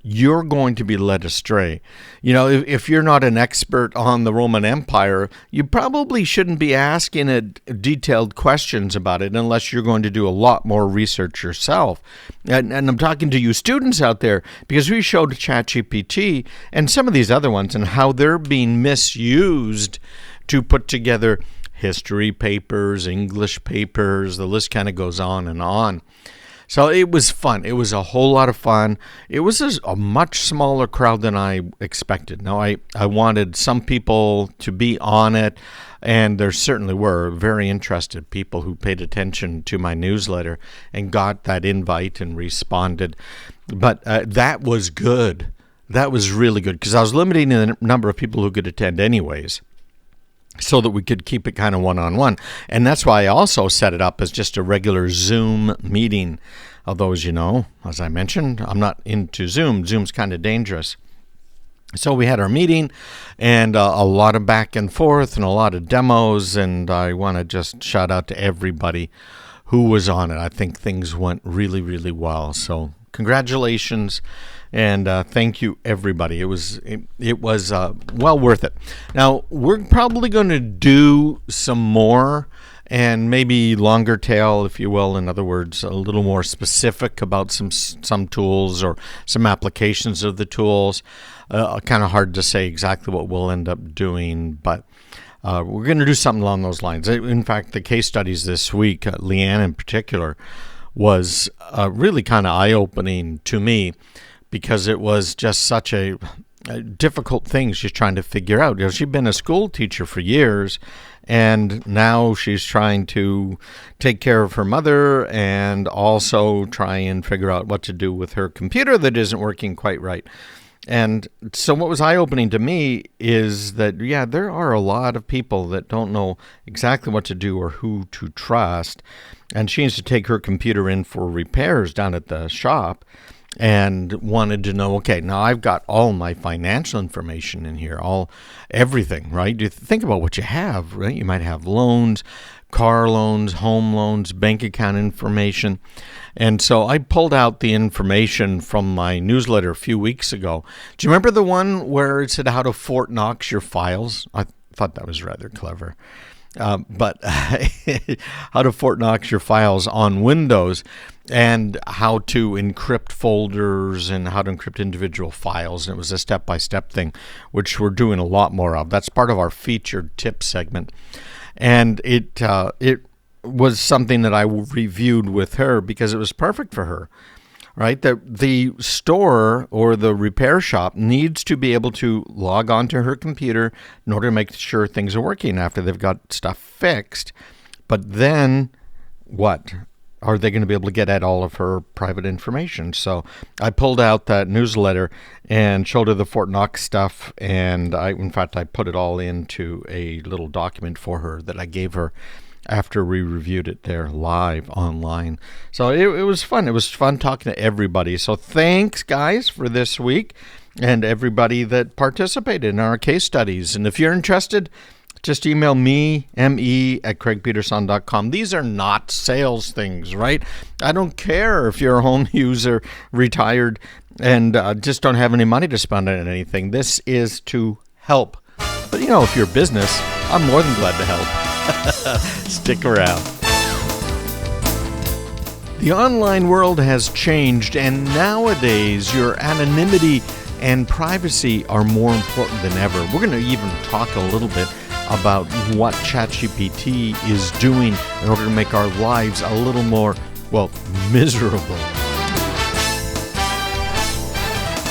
you're going to be led astray. You know, if you're not an expert on the Roman Empire, you probably shouldn't be asking detailed questions about it unless you're going to do a lot more research yourself. And I'm talking to you students out there, because we showed ChatGPT and some of these other ones and how they're being misused to put together history papers, English papers. The list kind of goes on and on. So it was fun. It was a whole lot of fun. It was a much smaller crowd than I expected. Now, I wanted some people to be on it, and there certainly were very interested people who paid attention to my newsletter and got that invite and responded. But that was good. That was really good, because I was limiting the number of people who could attend anyways, so that we could keep it kind of one-on-one. And that's why I also set it up as just a regular Zoom meeting. Although, as you know, as I mentioned, I'm not into Zoom. Zoom's kind of dangerous. So we had our meeting, and a lot of back and forth and a lot of demos, and I want to just shout out to everybody who was on it. I think things went really, really well. So congratulations. And thank you, everybody. It was well worth it. Now, we're probably going to do some more, and maybe longer tail, if you will. In other words, a little more specific about some tools or some applications of the tools. Kind of hard to say exactly what we'll end up doing, but we're going to do something along those lines. In fact, the case studies this week, Leanne in particular, was really kind of eye-opening to me, because it was just such a difficult thing she's trying to figure out. You know, she'd been a school teacher for years, and now she's trying to take care of her mother and also try and figure out what to do with her computer that isn't working quite right. And so what was eye-opening to me is that, yeah, there are a lot of people that don't know exactly what to do or who to trust. And she needs to take her computer in for repairs down at the shop, and wanted to know, okay, now I've got all my financial information in here, everything, right? You think about what you have, right? You might have loans, car loans, home loans, bank account information. And so I pulled out the information from my newsletter a few weeks ago. Do you remember the one where it said how to Fort Knox your files? I thought that was rather clever. But how to Fort Knox your files on Windows, and how to encrypt folders and how to encrypt individual files. And it was a step-by-step thing, which we're doing a lot more of. That's part of our featured tips segment. And it was something that I reviewed with her because it was perfect for her. right? The store or the repair shop needs to be able to log onto her computer in order to make sure things are working after they've got stuff fixed. But then what? Are they going to be able to get at all of her private information? So I pulled out that newsletter and showed her the Fort Knox stuff. And in fact, I put it all into a little document for her that I gave her after we reviewed it there live online. So it was fun. It was fun talking to everybody. So thanks, guys, for this week and everybody that participated in our case studies. And if you're interested, just email me, me@craigpeterson.com. These are not sales things, right? I don't care if you're a home user, retired, and just don't have any money to spend on anything. This is to help. But, if you're a business, I'm more than glad to help. Stick around. The online world has changed, and nowadays your anonymity and privacy are more important than ever. We're going to even talk a little bit about what ChatGPT is doing in order to make our lives a little more, miserable.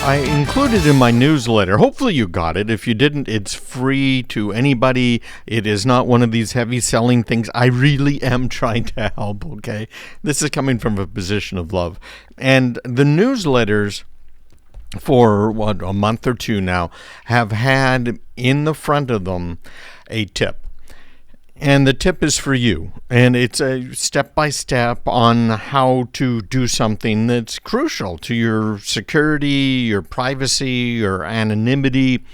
I included in my newsletter, hopefully you got it. If you didn't, it's free to anybody. It is not one of these heavy selling things. I really am trying to help, okay? This is coming from a position of love. And the newsletters for a month or two now have had in the front of them a tip. And the tip is for you. And it's a step-by-step on how to do something that's crucial to your security, your privacy, your anonymity.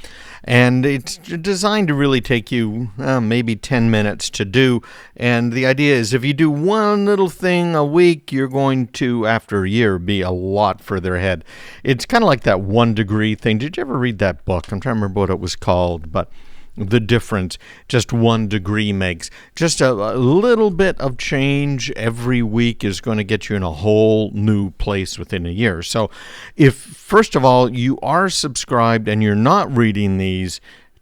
And it's designed to really take you maybe 10 minutes to do. And the idea is if you do one little thing a week, you're going to, after a year, be a lot further ahead. It's kind of like that 1 degree thing. Did you ever read that book? I'm trying to remember what it was called, but the difference just 1 degree makes. Just a little bit of change every week is going to get you in a whole new place within a year. So if, first of all, you are subscribed and you're not reading these,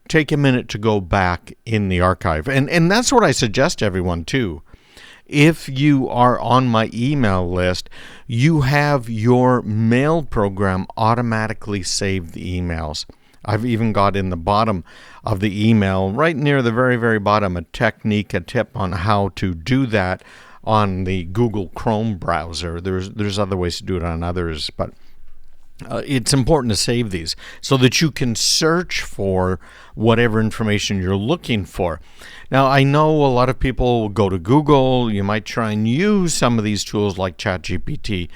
take a minute to go back in the archive. And that's what I suggest to everyone too. If you are on my email list, you have your mail program automatically save the emails. I've even got in the bottom of the email, right near the very, very bottom, a tip on how to do that on the Google Chrome browser. There's other ways to do it on others, but it's important to save these so that you can search for whatever information you're looking for. Now, I know a lot of people will go to Google. You might try and use some of these tools like ChatGPT,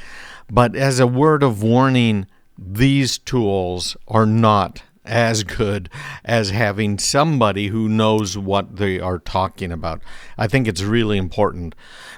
but as a word of warning, these tools are not as good as having somebody who knows what they are talking about. I think it's really important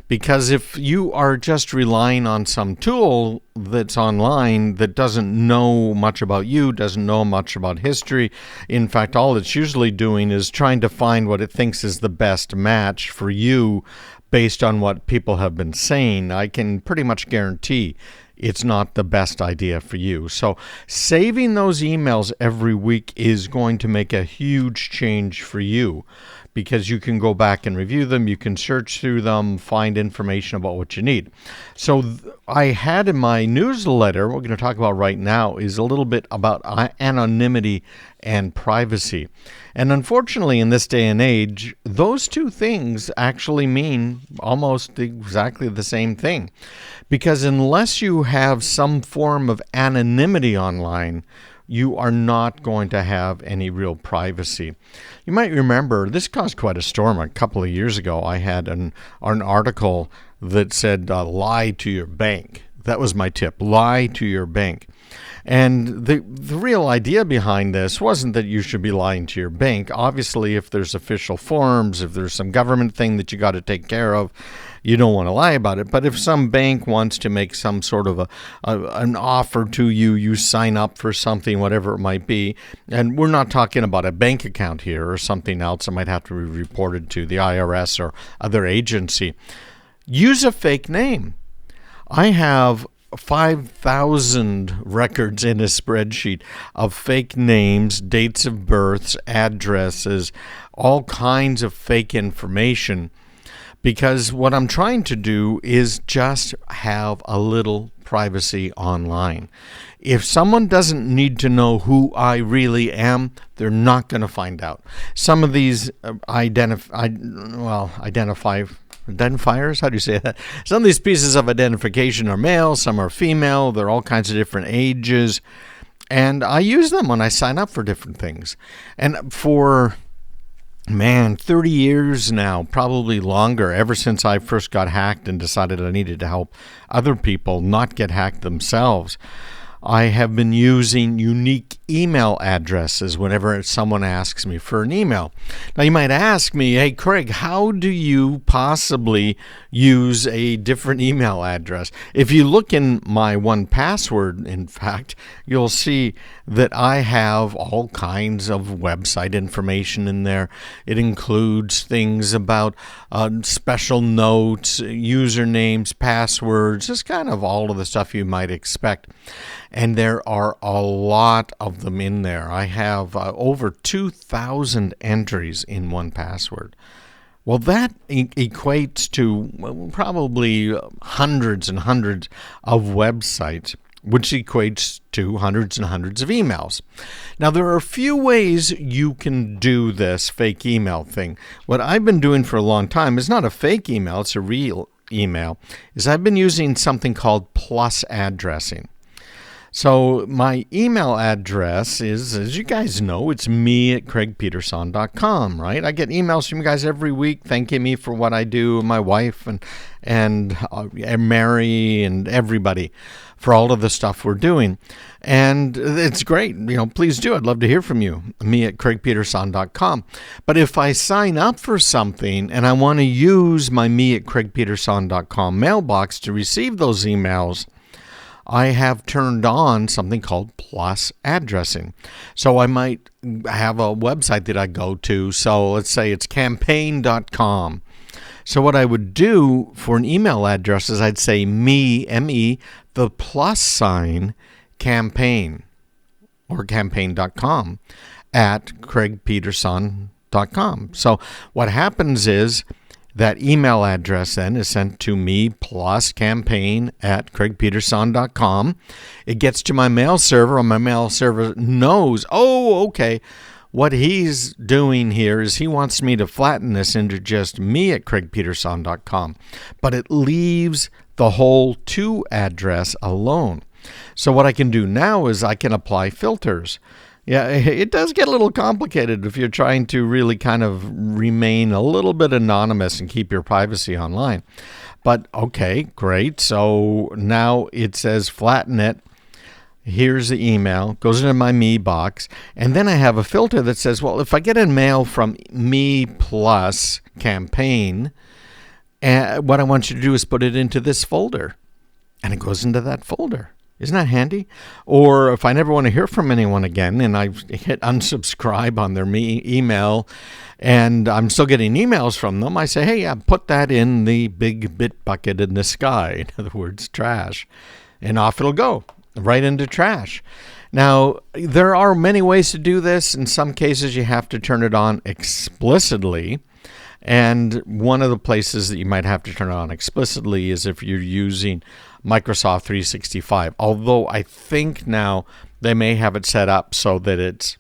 because if you are just relying on some tool that's online that doesn't know much about you, doesn't know much about history, in fact, all it's usually doing is trying to find what it thinks is the best match for you based on what people have been saying, I can pretty much guarantee it's not the best idea for you. So saving those emails every week is going to make a huge change for you because you can go back and review them. You can search through them, find information about what you need. So I had in my newsletter, what we're going to talk about right now is a little bit about anonymity and privacy. And unfortunately, in this day and age, those two things actually mean almost exactly the same thing. Because unless you have some form of anonymity online, you are not going to have any real privacy. You might remember, this caused quite a storm a couple of years ago. I had an article that said, lie to your bank. That was my tip, lie to your bank. And the real idea behind this wasn't that you should be lying to your bank. Obviously, if there's official forms, if there's some government thing that you got to take care of, you don't want to lie about it. But if some bank wants to make some sort of an offer to you, you sign up for something, whatever it might be. And we're not talking about a bank account here or something else that might have to be reported to the IRS or other agency. Use a fake name. I have 5,000 records in a spreadsheet of fake names, dates of births, addresses, all kinds of fake information. because what I'm trying to do is just have a little privacy online. If someone doesn't need to know who I really am, they're not going to find out. Some of these identifiers, how do you say that? Some of these pieces of identification are male, some are female, they're all kinds of different ages, and I use them when I sign up for different things. And for 30 years now, probably longer, ever since I first got hacked and decided I needed to help other people not get hacked themselves, I have been using unique email addresses whenever someone asks me for an email. Now, you might ask me, hey, Craig, how do you possibly use a different email address? If you look in my 1Password, in fact, you'll see that I have all kinds of website information in there. It includes things about special notes, usernames, passwords, just kind of all of the stuff you might expect. And there are a lot of them in there. I have over 2,000 entries in 1Password. Well, that equates to probably hundreds and hundreds of websites, which equates to hundreds and hundreds of emails. Now, there are a few ways you can do this fake email thing. What I've been doing for a long time is not a fake email, it's a real email, is I've been using something called plus addressing. So my email address is, as you guys know, it's me@craigpeterson.com, right? I get emails from you guys every week thanking me for what I do, my wife and Mary and everybody for all of the stuff we're doing. And it's great. Please do. I'd love to hear from you, me@craigpeterson.com. But if I sign up for something and I want to use my me@craigpeterson.com mailbox to receive those emails, I have turned on something called plus addressing. So I might have a website that I go to. So let's say it's campaign.com. So what I would do for an email address is I'd say me, M-E, the plus sign, campaign, or campaign.com at craigpeterson.com. So what happens is that email address then is sent to me plus campaign at craigpeterson.com. It gets to my mail server, and my mail server knows, okay, what he's doing here is he wants me to flatten this into just me at craigpeterson.com. But it leaves the whole to address alone. So what I can do now is I can apply filters. Yeah, it does get a little complicated if you're trying to really kind of remain a little bit anonymous and keep your privacy online. But okay, great. So now it says flatten it. Here's the email, goes into my me box. And then I have a filter that says, well, if I get a mail from me plus campaign, what I want you to do is put it into this folder. And it goes into that folder. Isn't that handy? Or if I never want to hear from anyone again and I hit unsubscribe on their email and I'm still getting emails from them, I say, hey, yeah, put that in the big bit bucket in the sky. In other words, trash. And off it'll go, right into trash. Now, there are many ways to do this. In some cases, you have to turn it on explicitly. And one of the places that you might have to turn it on explicitly is if you're using Microsoft 365. Although I think now they may have it set up so that it's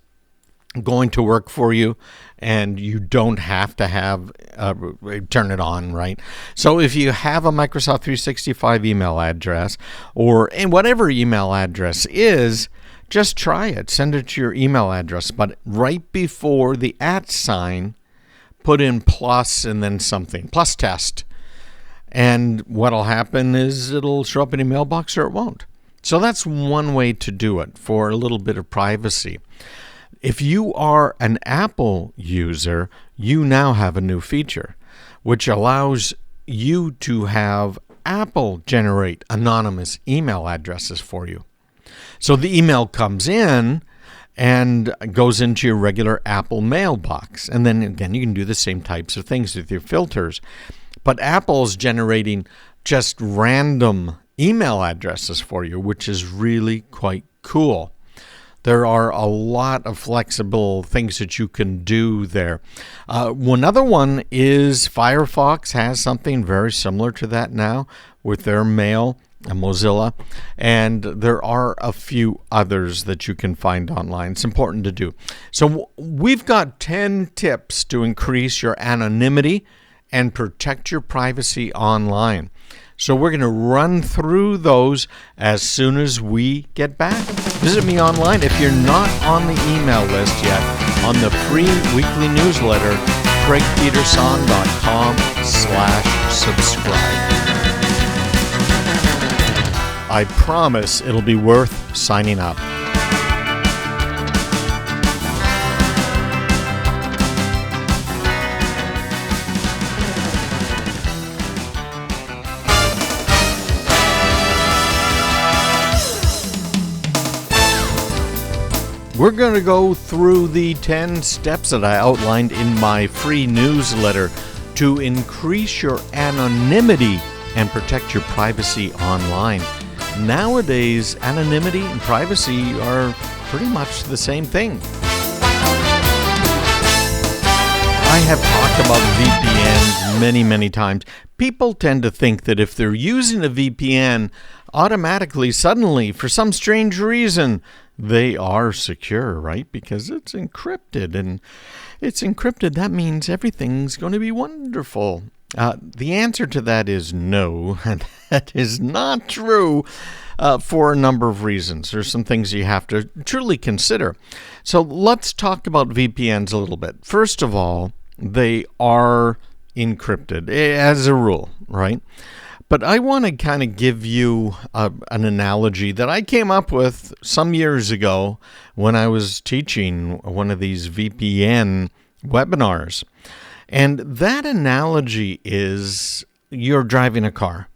going to work for you and you don't have to have turn it on, right? So if you have a Microsoft 365 email address or in whatever email address is, just try it. Send it to your email address. But right before the @ sign, put in plus and then something, plus test. And what'll happen is it'll show up in your mailbox or it won't. So that's one way to do it for a little bit of privacy. If you are an Apple user, you now have a new feature, which allows you to have Apple generate anonymous email addresses for you. So the email comes in and goes into your regular Apple mailbox. And then again, you can do the same types of things with your filters. But Apple's generating just random email addresses for you, which is really quite cool. There are a lot of flexible things that you can do there. One other one is Firefox has something very similar to that now with their mail, Mozilla, and there are a few others that you can find online. It's important to do. So we've got 10 tips to increase your anonymity and protect your privacy online. So we're going to run through those as soon as we get back. Visit me online if you're not on the email list yet on the free weekly newsletter, craigpeterson.com/subscribe. I promise it'll be worth signing up. We're going to go through the 10 steps that I outlined in my free newsletter to increase your anonymity and protect your privacy online. Nowadays, anonymity and privacy are pretty much the same thing. I have talked about VPNs many times. People tend to think that if they're using a VPN, automatically, suddenly, for some strange reason, they are secure, right? Because it's encrypted, and it's encrypted. That means everything's going to be wonderful. The answer to that is no, and that is not true for a number of reasons. There's some things you have to truly consider. So let's talk about VPNs a little bit. First of all, they are encrypted as a rule, right? But I want to kind of give you an analogy that I came up with some years ago when I was teaching one of these VPN webinars. And that analogy is you're driving a car.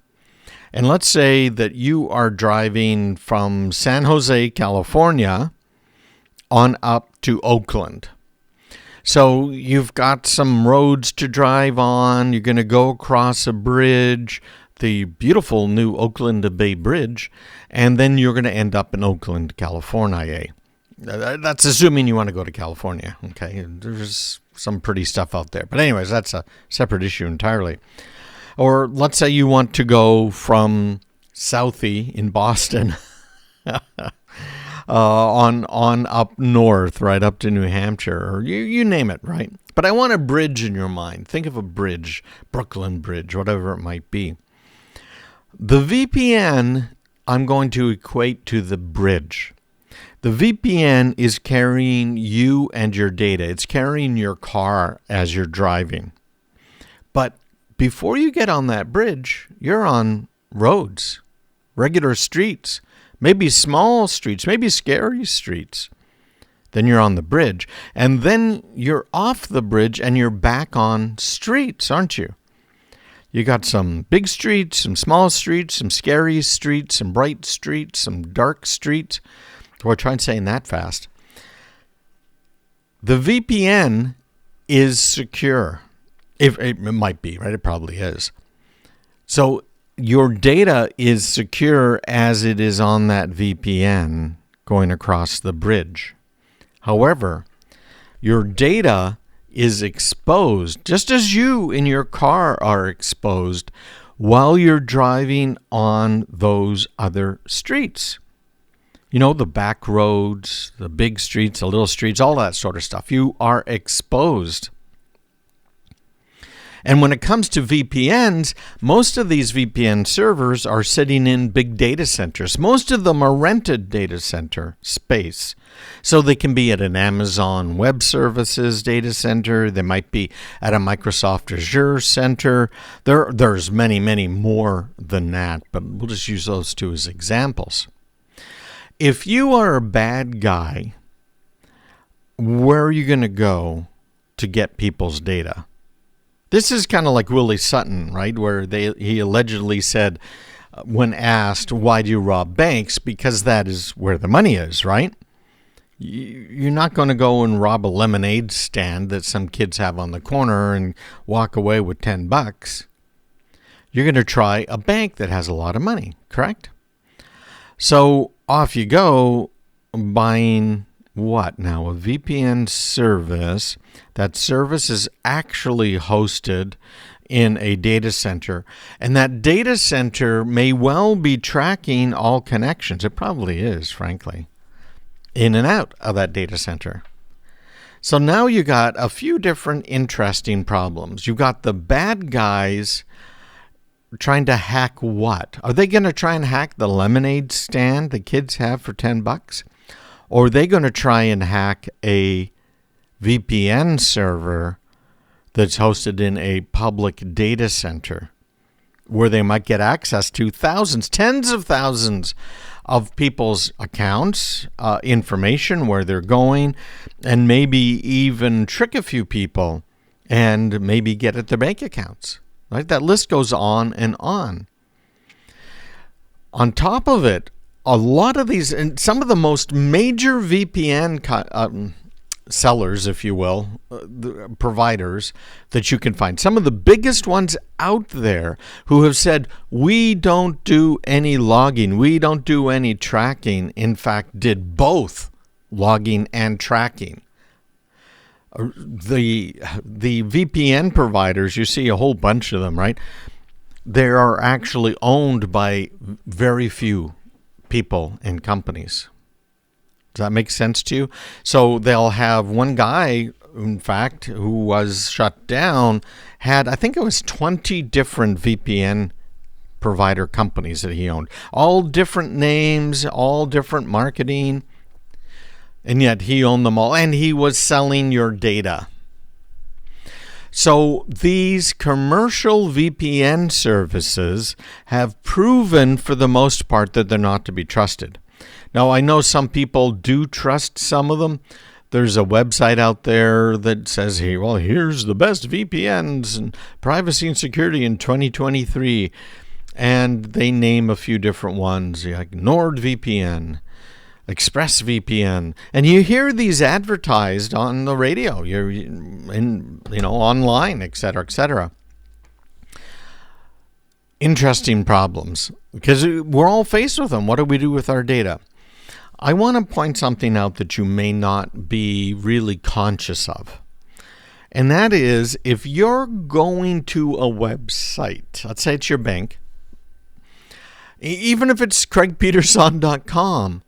And let's say that you are driving from San Jose, California, on up to Oakland. So you've got some roads to drive on. You're going to go across a bridge, the beautiful new Oakland Bay Bridge, and then you're going to end up in Oakland, California. That's assuming you want to go to California, okay? There's some pretty stuff out there. But anyways, that's a separate issue entirely. Or let's say you want to go from Southie in Boston on up north, right up to New Hampshire, or you name it, right? But I want a bridge in your mind. Think of a bridge, Brooklyn Bridge, whatever it might be. The VPN, I'm going to equate to the bridge. The VPN is carrying you and your data. It's carrying your car as you're driving. But before you get on that bridge, you're on roads, regular streets, maybe small streets, maybe scary streets. Then you're on the bridge. And then you're off the bridge and you're back on streets, aren't you? You got some big streets, some small streets, some scary streets, some bright streets, some dark streets. Or try saying that fast. The VPN is secure. If it might be, right? It probably is. So your data is secure as it is on that VPN going across the bridge. However, your data is exposed, just as you in your car are exposed while you're driving on those other streets. You know, the back roads, the big streets, the little streets, all that sort of stuff. You are exposed. And when it comes to VPNs, most of these VPN servers are sitting in big data centers. Most of them are rented data center space. So they can be at an Amazon Web Services data center. They might be at a Microsoft Azure center. There's many more than that, but we'll just use those two as examples. If you are a bad guy, where are you going to go to get people's data? This is kind of like Willie Sutton, right? Where he allegedly said, when asked, why do you rob banks? Because that is where the money is, right? You're not going to go and rob a lemonade stand that some kids have on the corner and walk away with $10. You're going to try a bank that has a lot of money, correct? So off you go. buying what now? A VPN service. That service is actually hosted in a data center, and that data center may well be tracking all connections. It probably is, frankly, in and out of that data center. So now you got a few different interesting problems. You've got the bad guys trying to hack what? Are they going to try and hack the lemonade stand the kids have for $10? Or are they going to try and hack a VPN server that's hosted in a public data center where they might get access to thousands, tens of thousands of people's accounts, information, where they're going, and maybe even trick a few people and maybe get at their bank accounts? Right? That list goes on and on. On top of it, a lot of these, and some of the most major VPN sellers, if you will, the providers that you can find, some of the biggest ones out there who have said, we don't do any logging, we don't do any tracking, in fact, did both logging and tracking. The VPN providers, you see a whole bunch of them, right? They are actually owned by very few people and companies. Does that make sense to you? So they'll have one guy, in fact, who was shut down, had, I think it was 20 different VPN provider companies that he owned. All different names, all different marketing, and yet he owned them all, and he was selling your data. So these commercial VPN services have proven for the most part that they're not to be trusted. Now, I know some people do trust some of them. There's a website out there that says, hey, well, here's the best VPNs and privacy and security in 2023. And they name a few different ones, like NordVPN, ExpressVPN, and you hear these advertised on the radio, you're in, online, etc., etc. Interesting problems, because we're all faced with them. What do we do with our data? I want to point something out that you may not be really conscious of. And that is, if you're going to a website, let's say it's your bank, even if it's craigpeterson.com,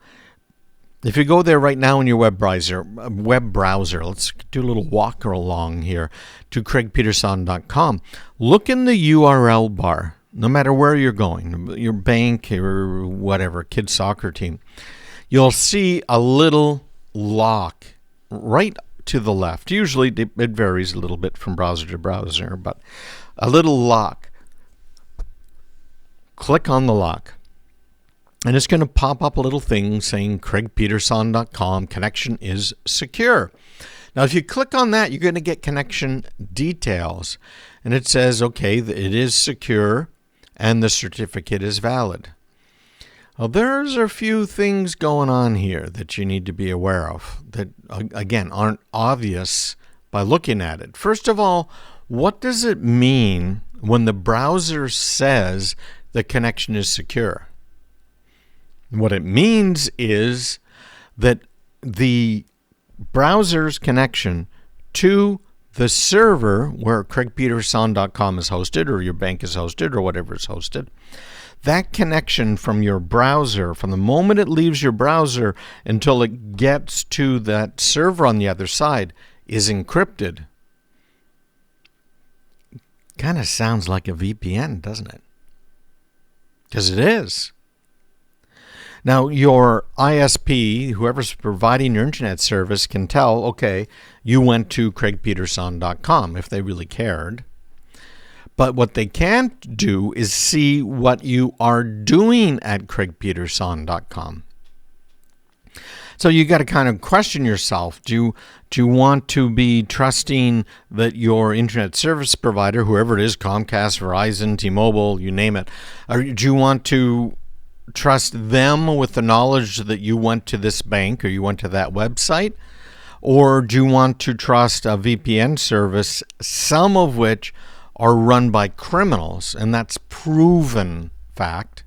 if you go there right now in your web browser, let's do a little walk along here to craigpeterson.com. Look in the URL bar, no matter where you're going, your bank or whatever, kids' soccer team. You'll see a little lock right to the left. Usually it varies a little bit from browser to browser, but a little lock. Click on the lock. And it's going to pop up a little thing saying craigpeterson.com, connection is secure. Now, if you click on that, you're going to get connection details. And it says, okay, it is secure and the certificate is valid. Well, there's a few things going on here that you need to be aware of that, again, aren't obvious by looking at it. First of all, what does it mean when the browser says the connection is secure? What it means is that the browser's connection to the server where craigpeterson.com is hosted, or your bank is hosted, or whatever is hosted, that connection from your browser, from the moment it leaves your browser until it gets to that server on the other side, is encrypted. Kind of sounds like a VPN, doesn't it? Because it is. Now, your ISP, whoever's providing your internet service, can tell, okay, you went to craigpeterson.com if they really cared. But what they can't do is see what you are doing at craigpeterson.com. So you got to kind of question yourself. Do you want to be trusting that your internet service provider, whoever it is, Comcast, Verizon, T-Mobile, you name it, or do you want to trust them with the knowledge that you went to this bank or you went to that website? Or do you want to trust a VPN service, some of which are run by criminals, and that's proven fact,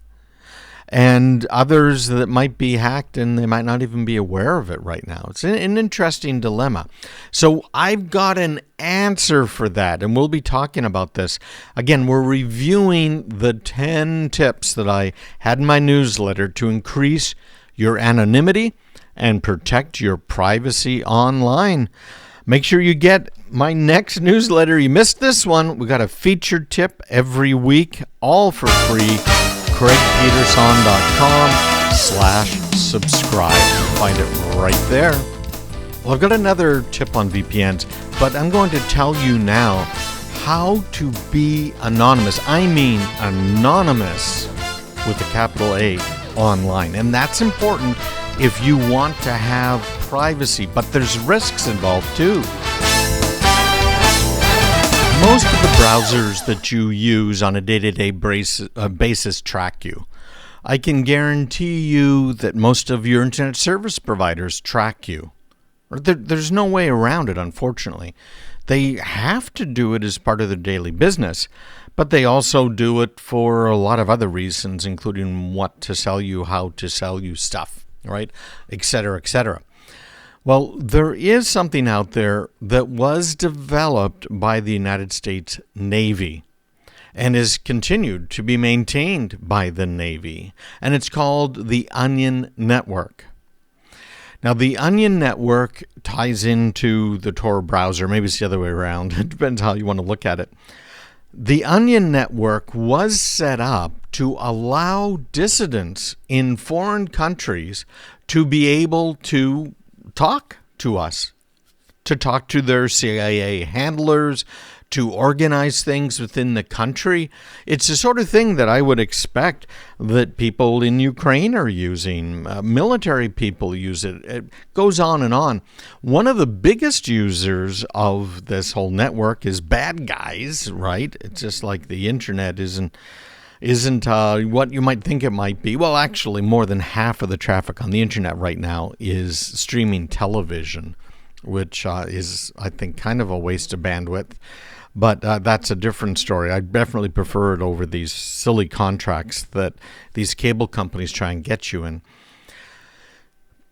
and others that might be hacked and they might not even be aware of it right now. It's an interesting dilemma. So I've got an answer for that, and we'll be talking about this. Again, we're reviewing the 10 tips that I had in my newsletter to increase your anonymity and protect your privacy online. Make sure you get my next newsletter. You missed this one. We got a featured tip every week, all for free. CraigPeterson.com/subscribe. Find it right there. Well, I've got another tip on VPNs, but I'm going to tell you now how to be anonymous. I mean anonymous with a capital A online. And that's important if you want to have privacy, but there's risks involved too. Most of the browsers that you use on a day-to-day basis track you. I can guarantee you that most of your internet service providers track you. There's no way around it, unfortunately. They have to do it as part of their daily business, but they also do it for a lot of other reasons, including what to sell you, how to sell you stuff, right, et cetera, et cetera. Well, there is something out there that was developed by the United States Navy and is continued to be maintained by the Navy, and it's called the Onion Network. Now, the Onion Network ties into the Tor browser. Maybe it's the other way around. It depends how you want to look at it. The Onion Network was set up to allow dissidents in foreign countries to be able to talk to us, to talk to their CIA handlers, to organize things within the country. It's the sort of thing that I would expect that people in Ukraine are using. Military people use it. It goes on and on. One of the biggest users of this whole network is bad guys, right? It's just like the internet isn't what you might think it might be. Well, actually, more than half of the traffic on the internet right now is streaming television, which is, I think, kind of a waste of bandwidth. But that's a different story. I definitely prefer it over these silly contracts that these cable companies try and get you in.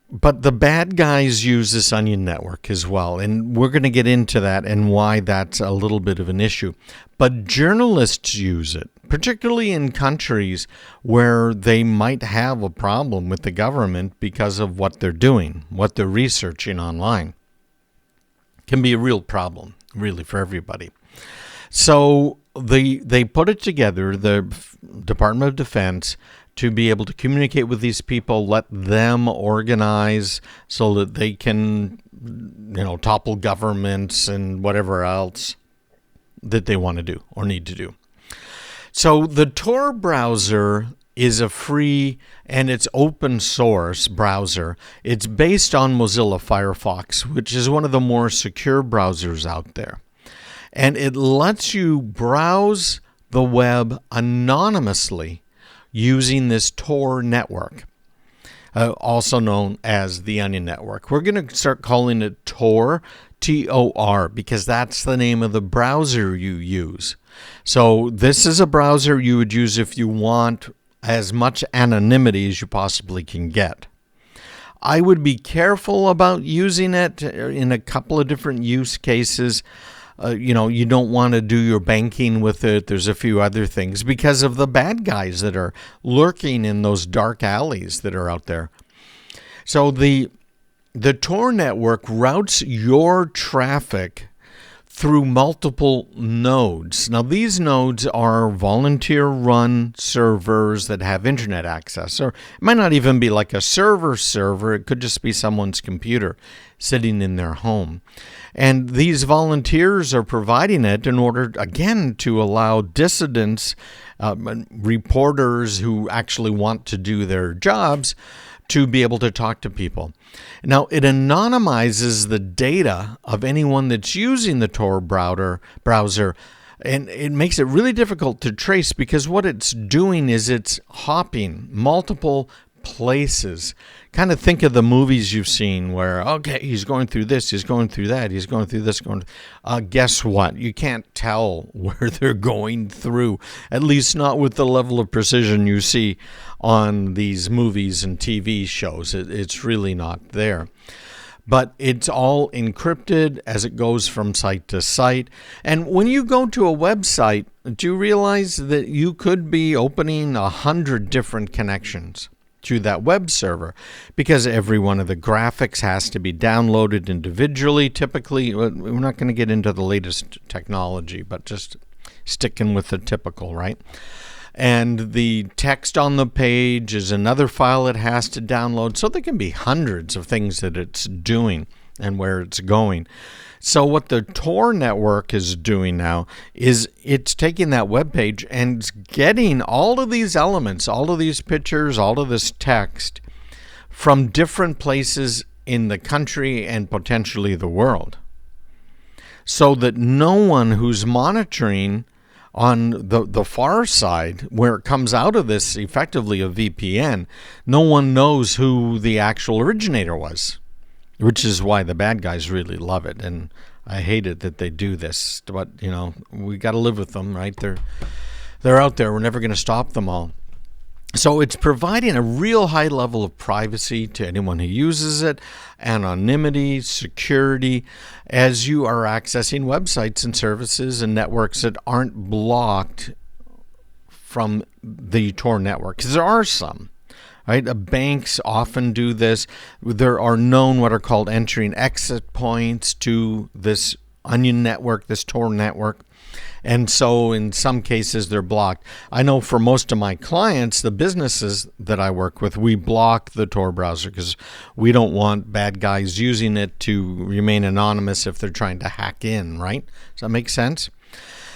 But the bad guys use this Onion Network as well, and we're going to get into that and why that's a little bit of an issue. But journalists use it, particularly in countries where they might have a problem with the government because of what they're doing, what they're researching online. It can be a real problem, really, for everybody. So they put it together, the Department of Defense, to be able to communicate with these people, let them organize so that they can, topple governments and whatever else that they want to do or need to do. So the Tor browser is a free and it's open source browser. It's based on Mozilla Firefox, which is one of the more secure browsers out there. And it lets you browse the web anonymously using this Tor network, also known as the Onion Network. We're going to start calling it Tor, T-O-R, because that's the name of the browser you use. So this is a browser you would use if you want as much anonymity as you possibly can get. I would be careful about using it in a couple of different use cases. You don't want to do your banking with it. There's a few other things because of the bad guys that are lurking in those dark alleys that are out there. So the Tor network routes your traffic through multiple nodes. Now, these nodes are volunteer-run servers that have internet access. Or it might not even be like a server. It could just be someone's computer sitting in their home. And these volunteers are providing it in order, again, to allow dissidents, reporters who actually want to do their jobs, to be able to talk to people. Now, it anonymizes the data of anyone that's using the Tor browser, and it makes it really difficult to trace because what it's doing is it's hopping multiple places. Kind of think of the movies you've seen where, okay, he's going through this, he's going through that, he's going through this, guess what? You can't tell where they're going through, at least not with the level of precision you see on these movies and TV shows. It's really not there. But it's all encrypted as it goes from site to site. And when you go to a website, do you realize that you could be opening 100 different connections to that web server, because every one of the graphics has to be downloaded individually. Typically, we're not going to get into the latest technology, but just sticking with the typical, right? And the text on the page is another file it has to download. So there can be hundreds of things that it's doing and where it's going. So what the Tor network is doing now is it's taking that web page and getting all of these elements, all of these pictures, all of this text from different places in the country and potentially the world, so that no one who's monitoring on the far side, where it comes out of this effectively a VPN, no one knows who the actual originator was, which is why the bad guys really love it. And I hate it that they do this, but we got to live with them, right? They're out there. We're never going to stop them all. So it's providing a real high level of privacy to anyone who uses it, anonymity, security, as you are accessing websites and services and networks that aren't blocked from the Tor network. Because there are some, right? Banks often do this. There are known what are called entry and exit points to this onion network, this Tor network. And so in some cases, they're blocked. I know for most of my clients, the businesses that I work with, we block the Tor browser because we don't want bad guys using it to remain anonymous if they're trying to hack in, right? Does that make sense?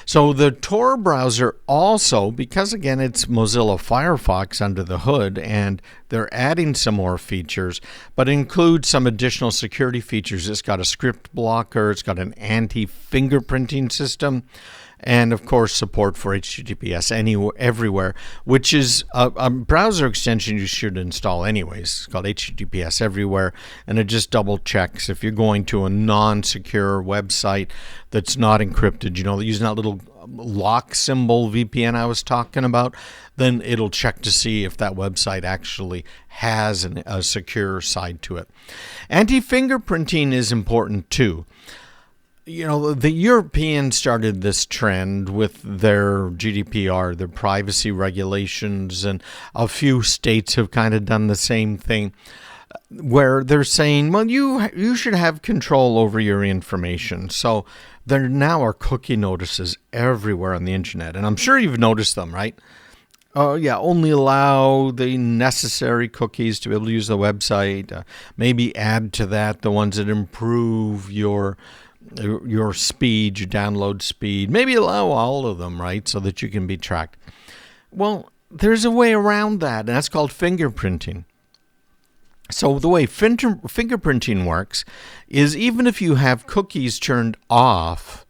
So the Tor browser also, because again, it's Mozilla Firefox under the hood, and they're adding some more features, but includes some additional security features. It's got a script blocker, it's got an anti-fingerprinting system, and of course support for HTTPS everywhere, which is a browser extension you should install anyways. It's called HTTPS everywhere, and it just double checks if you're going to a non-secure website that's not encrypted, using that little lock symbol VPN I was talking about, then it'll check to see if that website actually has a secure side to it. Anti-fingerprinting is important too. The Europeans started this trend with their GDPR, their privacy regulations, and a few states have kind of done the same thing, where they're saying, well, you should have control over your information. So there now are cookie notices everywhere on the internet, and I'm sure you've noticed them, right? Only allow the necessary cookies to be able to use the website. Maybe add to that the ones that improve your speed, your download speed. Maybe allow all of them, right, so that you can be tracked. Well, there's a way around that, and that's called fingerprinting. So the way fingerprinting works is even if you have cookies turned off,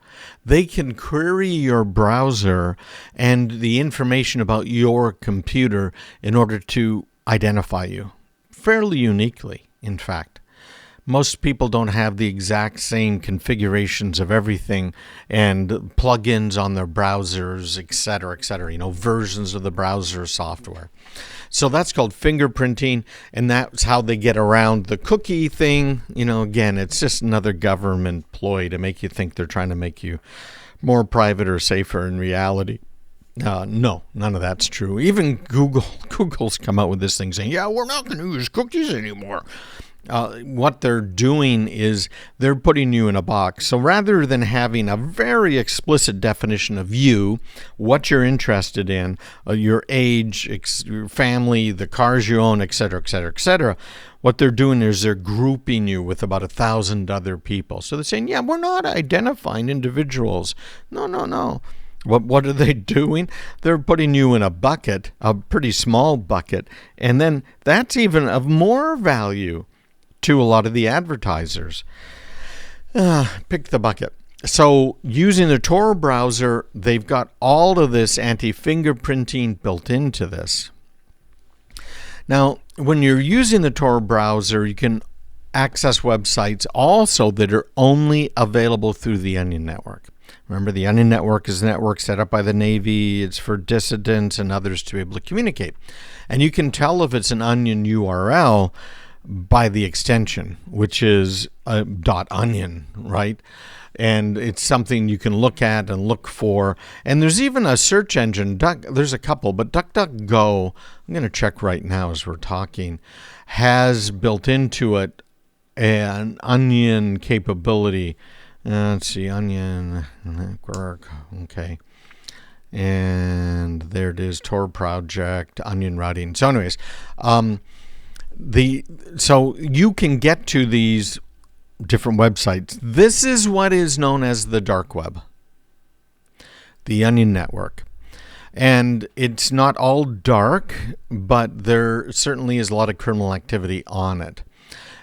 they can query your browser and the information about your computer in order to identify you, fairly uniquely, in fact. Most people don't have the exact same configurations of everything and plugins on their browsers, et cetera, versions of the browser software. So that's called fingerprinting, and that's how they get around the cookie thing. Again, it's just another government ploy to make you think they're trying to make you more private or safer in reality. No, none of that's true. Even Google's come out with this thing saying, we're not going to use cookies anymore. What they're doing is they're putting you in a box. So rather than having a very explicit definition of you, what you're interested in, your age, your family, the cars you own, et cetera, what they're doing is they're grouping you with about 1,000 other people. So they're saying, we're not identifying individuals. No. What are they doing? They're putting you in a bucket, a pretty small bucket, and then that's even of more value to a lot of the advertisers. Pick the bucket. So using the Tor browser, they've got all of this anti-fingerprinting built into this. Now, when you're using the Tor browser, you can access websites also that are only available through the Onion network. Remember, the Onion network is a network set up by the Navy. It's for dissidents and others to be able to communicate. And you can tell if it's an Onion URL by the extension, which is .onion, right? And it's something you can look at and look for. And there's even a search engine. There's a couple, but DuckDuckGo, I'm going to check right now as we're talking, has built into it an Onion capability. Let's see, Onion network. Okay. And there it is, Tor project, Onion routing. So anyways, so you can get to these different websites. This is what is known as the dark web, the Onion network. And it's not all dark, but there certainly is a lot of criminal activity on it.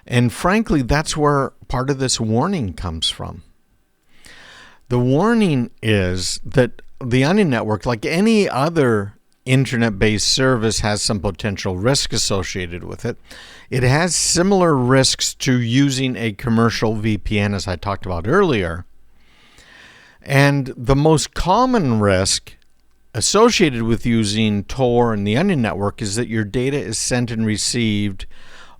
And frankly, that's where part of this warning comes from. The warning is that the Onion network, like any other internet-based service, has some potential risk associated with it. It has similar risks to using a commercial VPN, as I talked about earlier. And the most common risk associated with using Tor and the Onion network is that your data is sent and received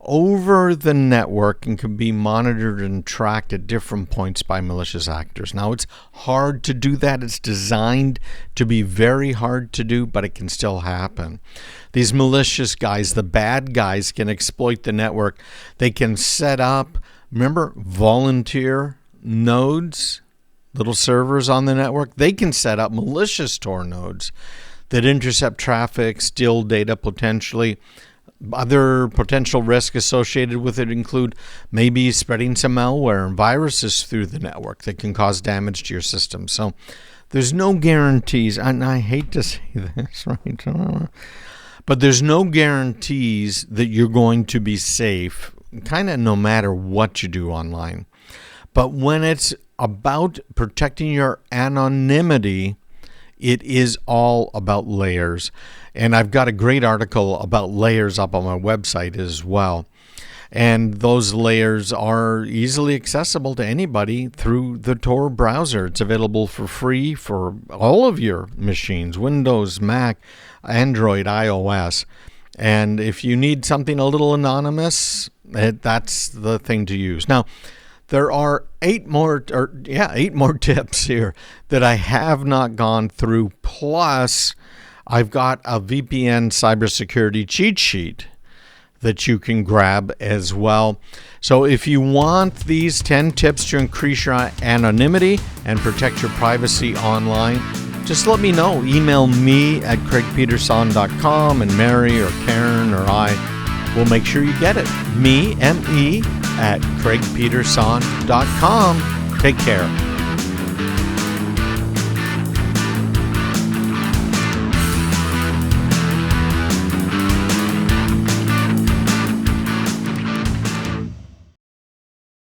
over the network and can be monitored and tracked at different points by malicious actors. Now, it's hard to do that. It's designed to be very hard to do, but it can still happen. These malicious guys, the bad guys, can exploit the network. They can set up, remember, volunteer nodes, little servers on the network. They can set up malicious Tor nodes that intercept traffic, steal data potentially. Other potential risks associated with it include maybe spreading some malware and viruses through the network that can cause damage to your system. So there's no guarantees, and I hate to say this, right? But there's no guarantees that you're going to be safe, kind of no matter what you do online. But when it's about protecting your anonymity, it is all about layers. And I've got a great article about layers up on my website as well. And those layers are easily accessible to anybody through the Tor browser. It's available for free for all of your machines, Windows, Mac, Android, iOS. And if you need something a little anonymous, that's the thing to use. Now, there are 8 more tips here that I have not gone through. Plus, I've got a VPN cybersecurity cheat sheet that you can grab as well. So if you want these 10 tips to increase your anonymity and protect your privacy online, just let me know. Email me at craigpeterson.com, and Mary or Karen or I will make sure you get it. Me, M-E, at craigpeterson.com. Take care.